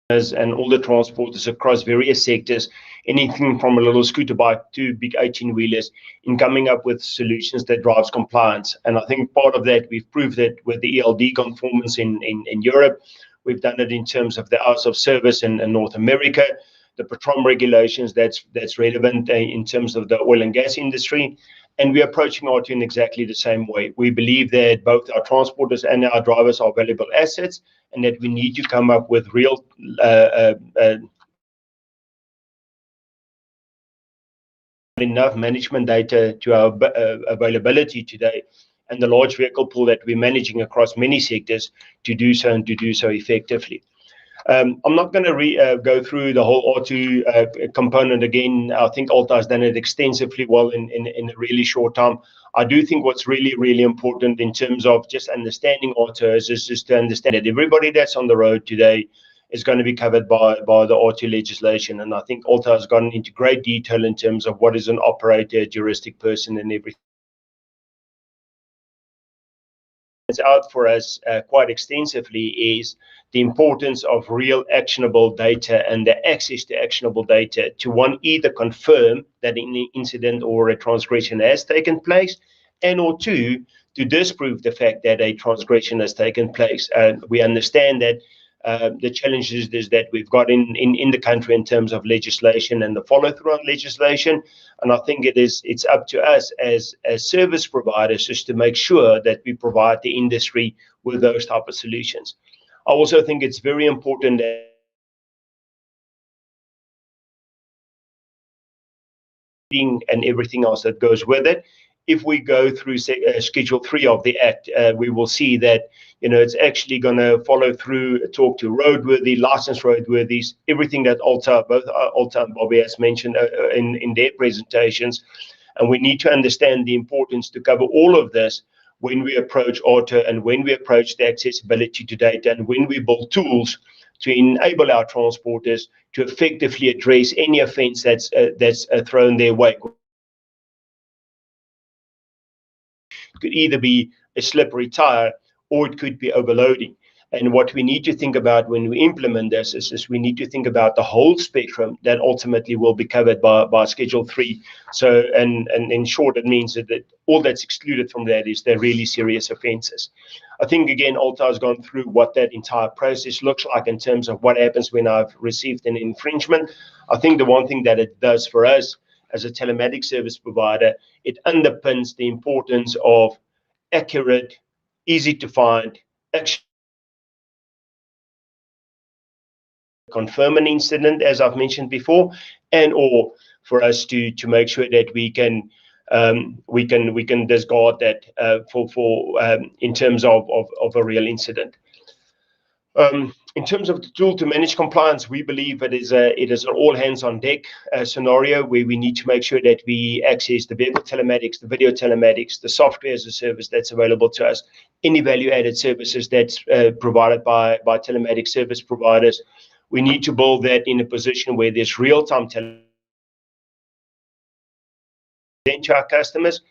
And all the transporters across various sectors, anything from a little scooter bike to big 18-wheelers, in coming up with solutions that drives compliance. And I think part of that, we've proved that with the ELD conformance in Europe. We've done it in terms of the hours of service in North America, the Petrom regulations that's relevant in terms of the oil and gas industry. And we're approaching auto in exactly the same way. We believe that both our transporters and our drivers are valuable assets, and that we need to come up with real enough management data to our availability today, and the large vehicle pool that we're managing across many sectors to do so and to do so effectively. I'm not going to go through the whole auto component again. I think Alta has done it extensively well in a really short time. I do think what's really, really important in terms of just understanding auto is just to understand that everybody that's on the road today is going to be covered by the auto legislation. And I think Alta has gone into great detail in terms of what is an operator, juristic person, and everything. Out for us quite extensively is the importance of real actionable data and the access to actionable data to either confirm that an incident or a transgression has taken place, and or two, to disprove the fact that a transgression has taken place. We understand that the challenges is that we've got in the country in terms of legislation and the follow-through on legislation. And I think it's up to us as service providers just to make sure that we provide the industry with those type of solutions. I also think it's very important that and everything else that goes with it. If we go through Schedule 3 of the Act, we will see that it's actually going to follow through, talk to roadworthy, licensed roadworthies, everything that both Alta and Bobby has mentioned in their presentations. And we need to understand the importance to cover all of this when we approach Auto and when we approach the accessibility to data and when we build tools to enable our transporters to effectively address any offence that's thrown their way. It could either be a slippery tire or it could be overloading. And what we need to think about when we implement this is we need to think about the whole spectrum that ultimately will be covered by Schedule 3. So, and in short, it means that all that's excluded from that is the really serious offences. I think, again, Alta has gone through what that entire process looks like in terms of what happens when I've received an infringement. I think the one thing that it does for us as a telematics service provider, it underpins the importance of accurate, easy to find, action. Confirm an incident, as I've mentioned before, and or for us to make sure that we can discard that for in terms of a real incident. In terms of the tool to manage compliance, we believe it is an all hands on deck scenario where we need to make sure that we access the vehicle telematics, the video telematics, the software as a service that's available to us, any value added services that's provided by telematics service providers. We need to build that in a position where there's real-time to our customers.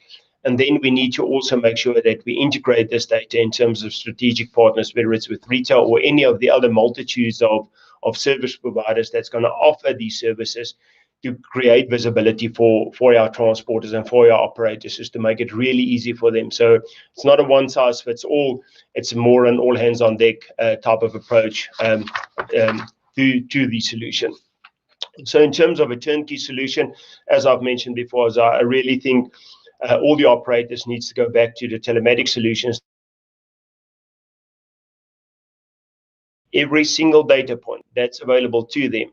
And then we need to also make sure that we integrate this data in terms of strategic partners, whether it's with retail or any of the other multitudes of service providers that's going to offer these services to create visibility for our transporters and for our operators, just to make it really easy for them. So it's not a one size fits all. It's more an all hands on deck type of approach to the solution. So in terms of a turnkey solution, as I've mentioned before, I really think all the operators needs to go back to the telematic solutions. Every single data point that's available to them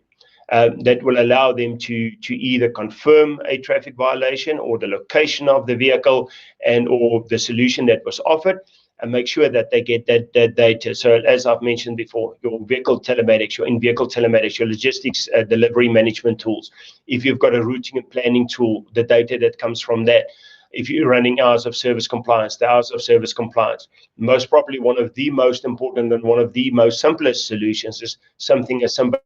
that will allow them to either confirm a traffic violation or the location of the vehicle and or the solution that was offered, and make sure that they get that data. So as I've mentioned before, your vehicle telematics, your in-vehicle telematics, your logistics delivery management tools, if you've got a routing and planning tool, the data that comes from that, if you're running hours of service compliance, the hours of service compliance, most probably one of the most important and one of the most simplest solutions is something as simple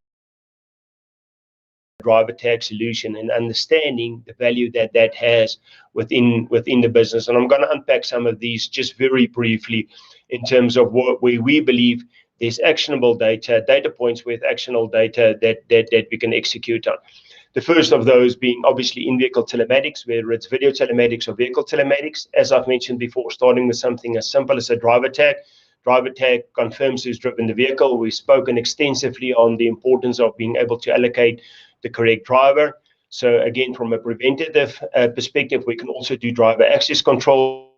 driver tag solution and understanding the value that has within the business. And I'm going to unpack some of these just very briefly in terms of where we believe there's actionable data points with actionable data that we can execute on. The first of those being obviously in-vehicle telematics, whether it's video telematics or vehicle telematics. As I've mentioned before, starting with something as simple as a driver tag. Driver tag confirms who's driven the vehicle. We've spoken extensively on the importance of being able to allocate the correct driver. So again, from a preventative perspective, we can also do driver access control.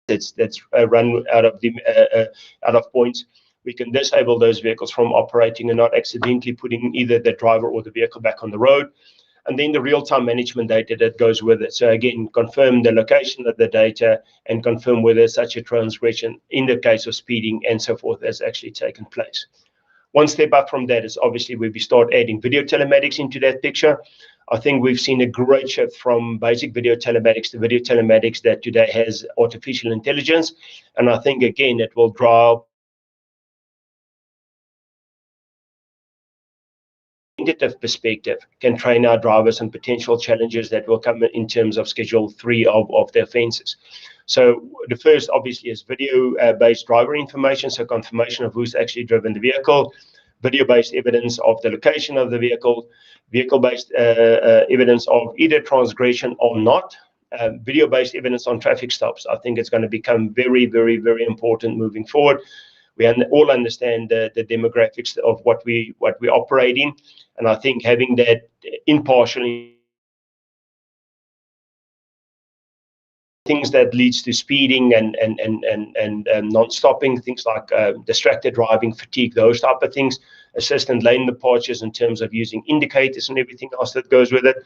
That's run out of points. We can disable those vehicles from operating and not accidentally putting either the driver or the vehicle back on the road. And then the real-time management data that goes with it. So again, confirm the location of the data and confirm whether such a transgression in the case of speeding and so forth has actually taken place. One step up from that is obviously where we start adding video telematics into that picture. I think we've seen a great shift from basic video telematics to video telematics that today has artificial intelligence. And I think, again, it will drive perspective, can train our drivers on potential challenges that will come in terms of Schedule 3 of the offences. So the first obviously is video based driver information, so confirmation of who's actually driven the vehicle. video-based evidence of the location of the vehicle, vehicle-based evidence of either transgression or not, video-based evidence on traffic stops. I think it's going to become very, very, very important moving forward. We all understand the demographics of what we operate in, and I think having that impartial things that leads to speeding and non-stopping, things like distracted driving, fatigue, those type of things, assistant lane departures in terms of using indicators and everything else that goes with it.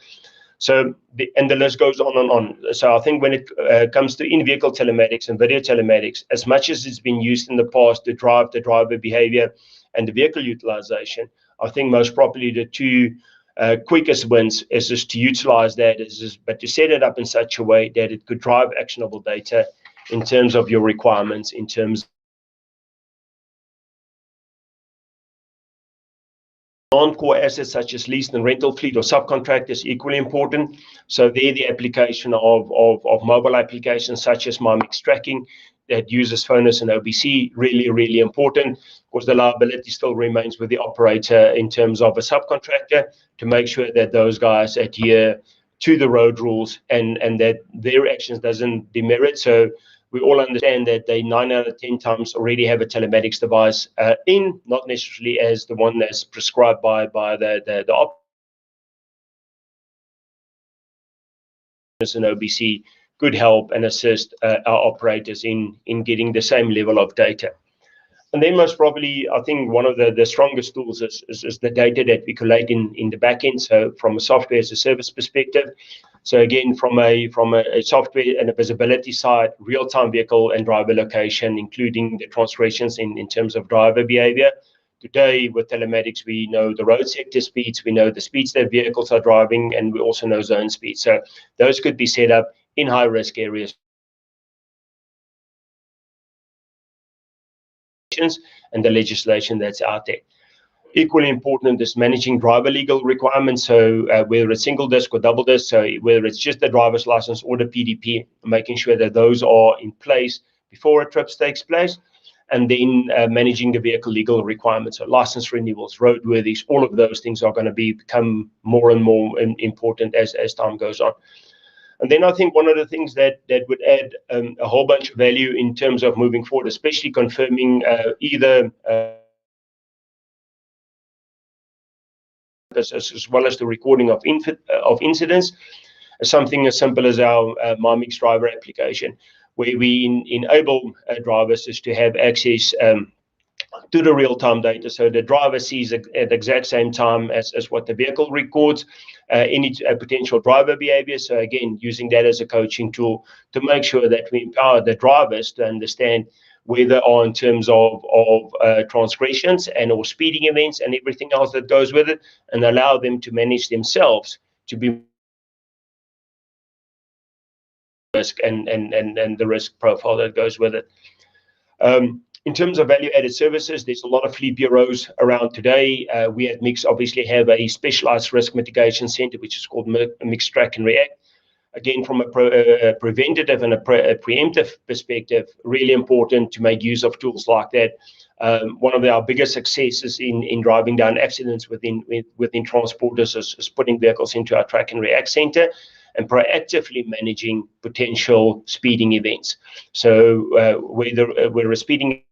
So, and the list goes on and on. So I think when it comes to in-vehicle telematics and video telematics, as much as it's been used in the past to drive the driver behavior and the vehicle utilization, I think most probably the two quickest wins is just to utilize that, but to set it up in such a way that it could drive actionable data in terms of your requirements, in terms non-core assets such as leased and rental fleet or subcontractors equally important. So there the application of mobile applications such as MyMix tracking that uses FONUS and OBC, really, really important, because the liability still remains with the operator in terms of a subcontractor to make sure that those guys adhere to the road rules and that their actions doesn't demerit. So we all understand that they 9 out of 10 times already have a telematics device not necessarily as the one that's prescribed by the operator. And OBC could help and assist our operators in getting the same level of data. And then most probably, I think one of the strongest tools is the data that we collate in the back end. So from a software as a service perspective. So again, from a software and a visibility side, real-time vehicle and driver location, including the transgressions in terms of driver behavior. Today with telematics, we know the road sector speeds, we know the speeds that vehicles are driving, and we also know zone speeds. So those could be set up in high-risk areas and the legislation that's out there. Equally important is managing driver legal requirements. So whether it's single disc or double disc, so whether it's just the driver's license or the PDP, making sure that those are in place before a trip takes place. And then managing the vehicle legal requirements, so license renewals, roadworthies, all of those things are going to become more and more important as time goes on. And then I think one of the things that would add a whole bunch of value in terms of moving forward, especially confirming either as well as the recording of incidents, something as simple as our MyMix driver application, where we enable drivers is to have access to the real-time data, so the driver sees at the exact same time as what the vehicle records any potential driver behavior. So again, using that as a coaching tool to make sure that we empower the drivers to understand where they are in terms of transgressions and or speeding events and everything else that goes with it, and allow them to manage themselves to be risk and the risk profile that goes with it. In terms of value-added services, there's a lot of fleet bureaus around today. We at Mix obviously have a specialized risk mitigation center, which is called Mix Track and React. Again, from a preventative and a preemptive perspective, really important to make use of tools like that. One of our biggest successes in driving down accidents within transporters is putting vehicles into our Track and React center and proactively managing potential speeding events. So whether a speeding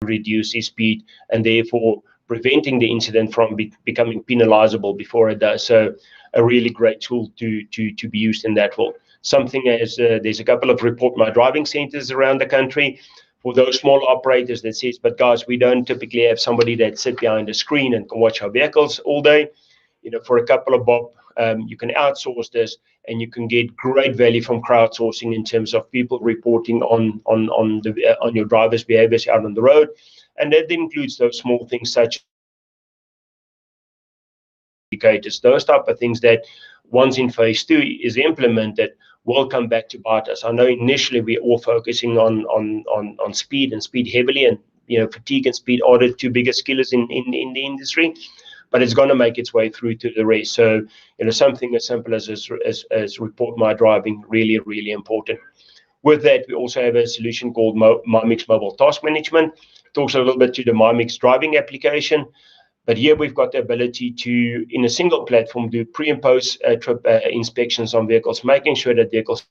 reduce his speed and therefore preventing the incident from becoming penalizable before it does. So a really great tool to be used in that role. Something as there's a couple of report my driving centers around the country for those small operators that says, but guys, we don't typically have somebody that sit behind a screen and can watch our vehicles all day. You know, for a couple of bob, you can outsource this, and you can get great value from crowdsourcing in terms of people reporting on your driver's behaviors out on the road, and that includes those small things such as indicators, those type of things that once in phase 2 is implemented will come back to bite us. I know initially we're all focusing on speed and speed heavily, and fatigue and speed are the two biggest killers in the industry. But it's going to make its way through to the rest. So, something as simple as report my driving, really, really important. With that, we also have a solution called MyMix Mobile Task Management, talks a little bit to the MyMix driving application. But here we've got the ability to, in a single platform, do pre and post trip inspections on vehicles, making sure that vehicles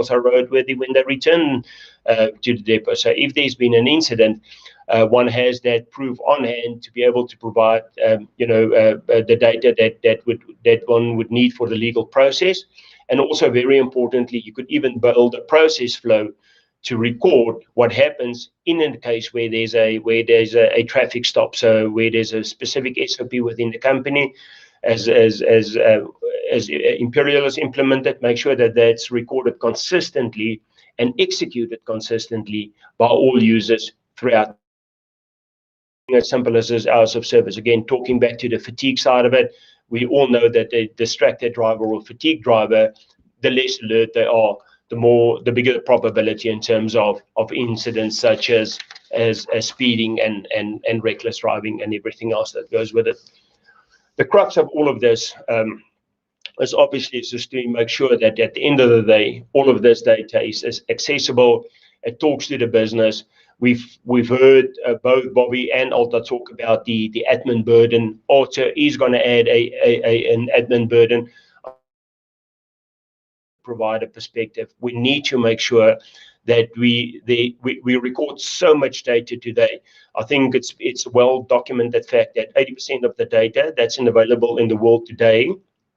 are roadworthy when they return to the depot. So if there's been an incident, one has that proof on hand to be able to provide, the data that one would need for the legal process. And also, very importantly, you could even build a process flow to record what happens in a case where there's a traffic stop. So where there's a specific SOP within the company, as Imperial is implemented, make sure that that's recorded consistently and executed consistently by all users throughout. As simple as this hours of service. Again, talking back to the fatigue side of it, we all know that a distracted driver or fatigue driver, the less alert they are, the bigger the probability in terms of incidents such as speeding and reckless driving and everything else that goes with it. The crux of all of this is obviously just to make sure that at the end of the day, all of this data is accessible. It talks to the business. We've heard both Bobby and Alta talk about the admin burden. Alta is going to add an admin burden. Provider perspective, we need to make sure that we record so much data today. I think it's a well documented fact that 80% of the data that's available in the world today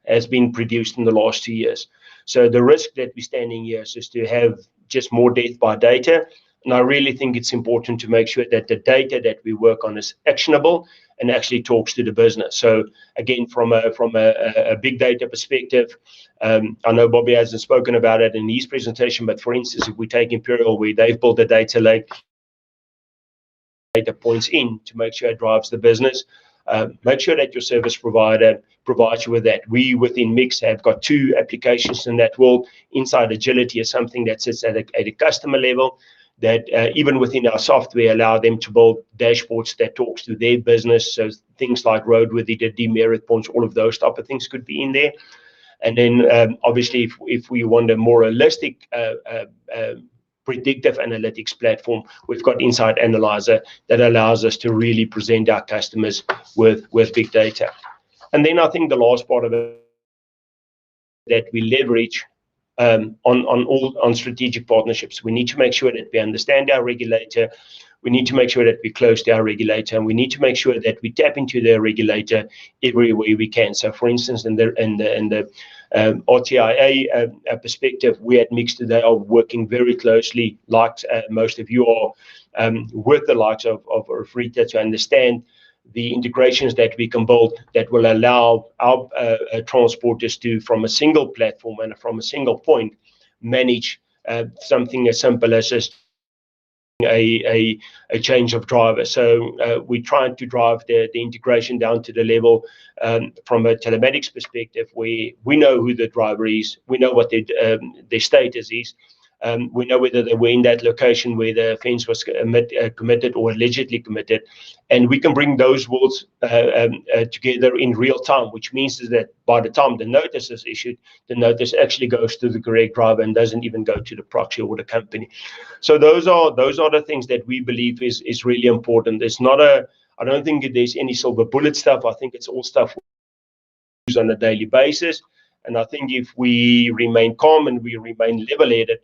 has been produced in the last 2 years. So the risk that we're standing here is just to have just more death by data. And I really think it's important to make sure that the data that we work on is actionable and actually talks to the business. So again, from a big data perspective, I know Bobby hasn't spoken about it in his presentation, but for instance, if we take Imperial, where they've built a data lake, data points in to make sure it drives the business, make sure that your service provider provides you with that. We within Mix have got 2 applications in that world. Inside Agility is something that sits at a customer level, that even within our software allow them to build dashboards that talks to their business. So things like roadworthy, the demerit points, all of those type of things could be in there. And then obviously if we want a more holistic predictive analytics platform, we've got Insight Analyzer that allows us to really present our customers with big data. And then I think the last part of it that we leverage on strategic partnerships. We need to make sure that we understand our regulator. We need to make sure that we're close to our regulator, and we need to make sure that we tap into their regulator everywhere we can. So, for instance, in the RTIA perspective, we at Mix today are working very closely, like most of you are, with the likes of Rita to understand the integrations that we can build that will allow our transporters to, from a single platform and from a single point, manage something as simple as just a change of driver. So we're trying to drive the integration down to the level from a telematics perspective, where we know who the driver is, we know what their status is. We know whether they were in that location where the offence was committed or allegedly committed, and we can bring those worlds together in real time, which means that by the time the notice is issued, the notice actually goes to the correct driver and doesn't even go to the proxy or the company. So those are the things that we believe is really important. It's not I don't think there's any silver bullet stuff. I think it's all stuff we use on a daily basis, and I think if we remain calm and we remain level-headed,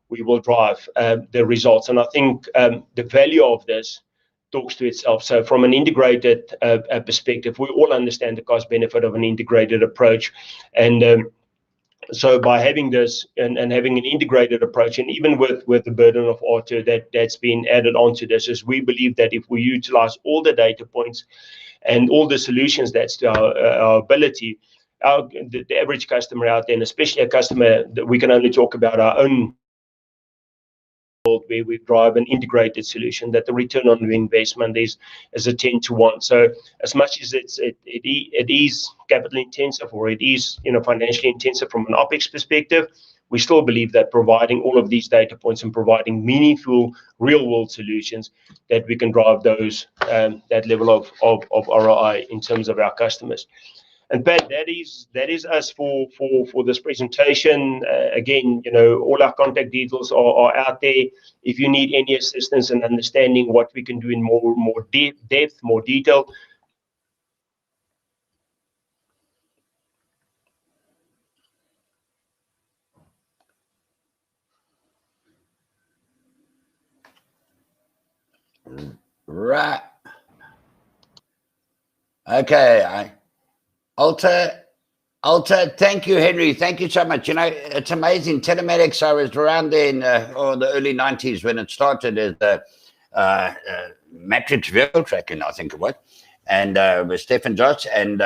we will drive the results. And I think the value of this talks to itself. So from an integrated perspective, we all understand the cost benefit of an integrated approach. And so by having this and having an integrated approach, and even with the burden of auto that's been added onto this, is we believe that if we utilize all the data points and all the solutions that's to our ability, the average customer out there, and especially a customer that we can only talk about our own, where we drive an integrated solution, that the return on the investment is a 10 to 1. So as much as it is capital intensive, or it is financially intensive from an OPEX perspective, we still believe that providing all of these data points and providing meaningful real world solutions, that we can drive those that level of ROI in terms of our customers. And Pat, that is us for this presentation. Again, all our contact details are out there. If you need any assistance in understanding what we can do in more depth, more detail. Right. Okay. Alta, thank you, Henry. Thank you so much. It's amazing. Telematics, I was around there in the early 90s when it started as the matrix vehicle tracking, I think it was, and with Stefan Joss. And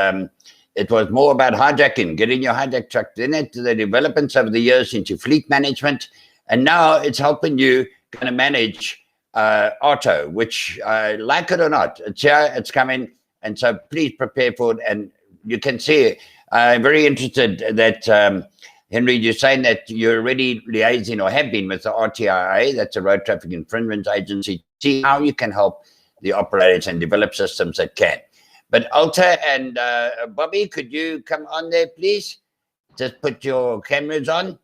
it was more about hijacking, getting your hijack truck. Then the developments over the years into fleet management. And now it's helping you kind of manage auto, which like it or not, it's here, it's coming. And so please prepare for it. And you can see, I'm very interested that, Henry, you're saying that you're already liaising or have been with the RTIA, that's a Road Traffic Infringement Agency, see how you can help the operators and develop systems that can. But Alta and Bobby, could you come on there, please? Just put your cameras on.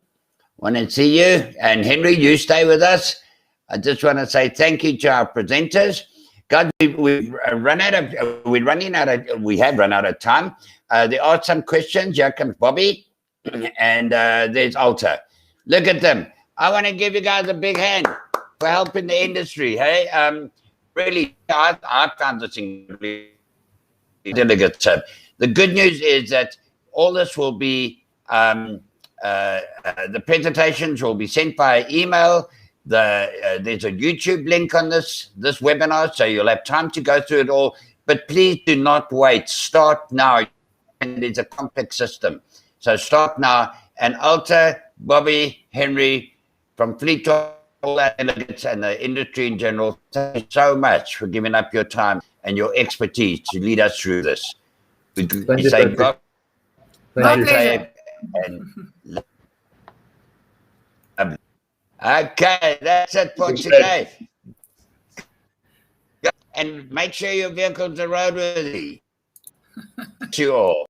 Want to see you. And Henry, you stay with us. I just want to say thank you to our presenters. God, we have run out of time. There are some questions. Here comes Bobby, and there's Alta. Look at them. I want to give you guys a big hand for helping the industry. Hey, really, I found this incredibly delegates. The good news is that all this will be the presentations will be sent by email. There's a YouTube link on this webinar, so you'll have time to go through it all. But please do not wait. Start now. And it's a complex system. So start now. And Alta, Bobby, Henry from FleetWatch, all that delegates and the industry in general, thank you so much for giving up your time and your expertise to lead us through this. We say God pleasure. Okay, that's it for today. And make sure your vehicles are roadworthy. To you all.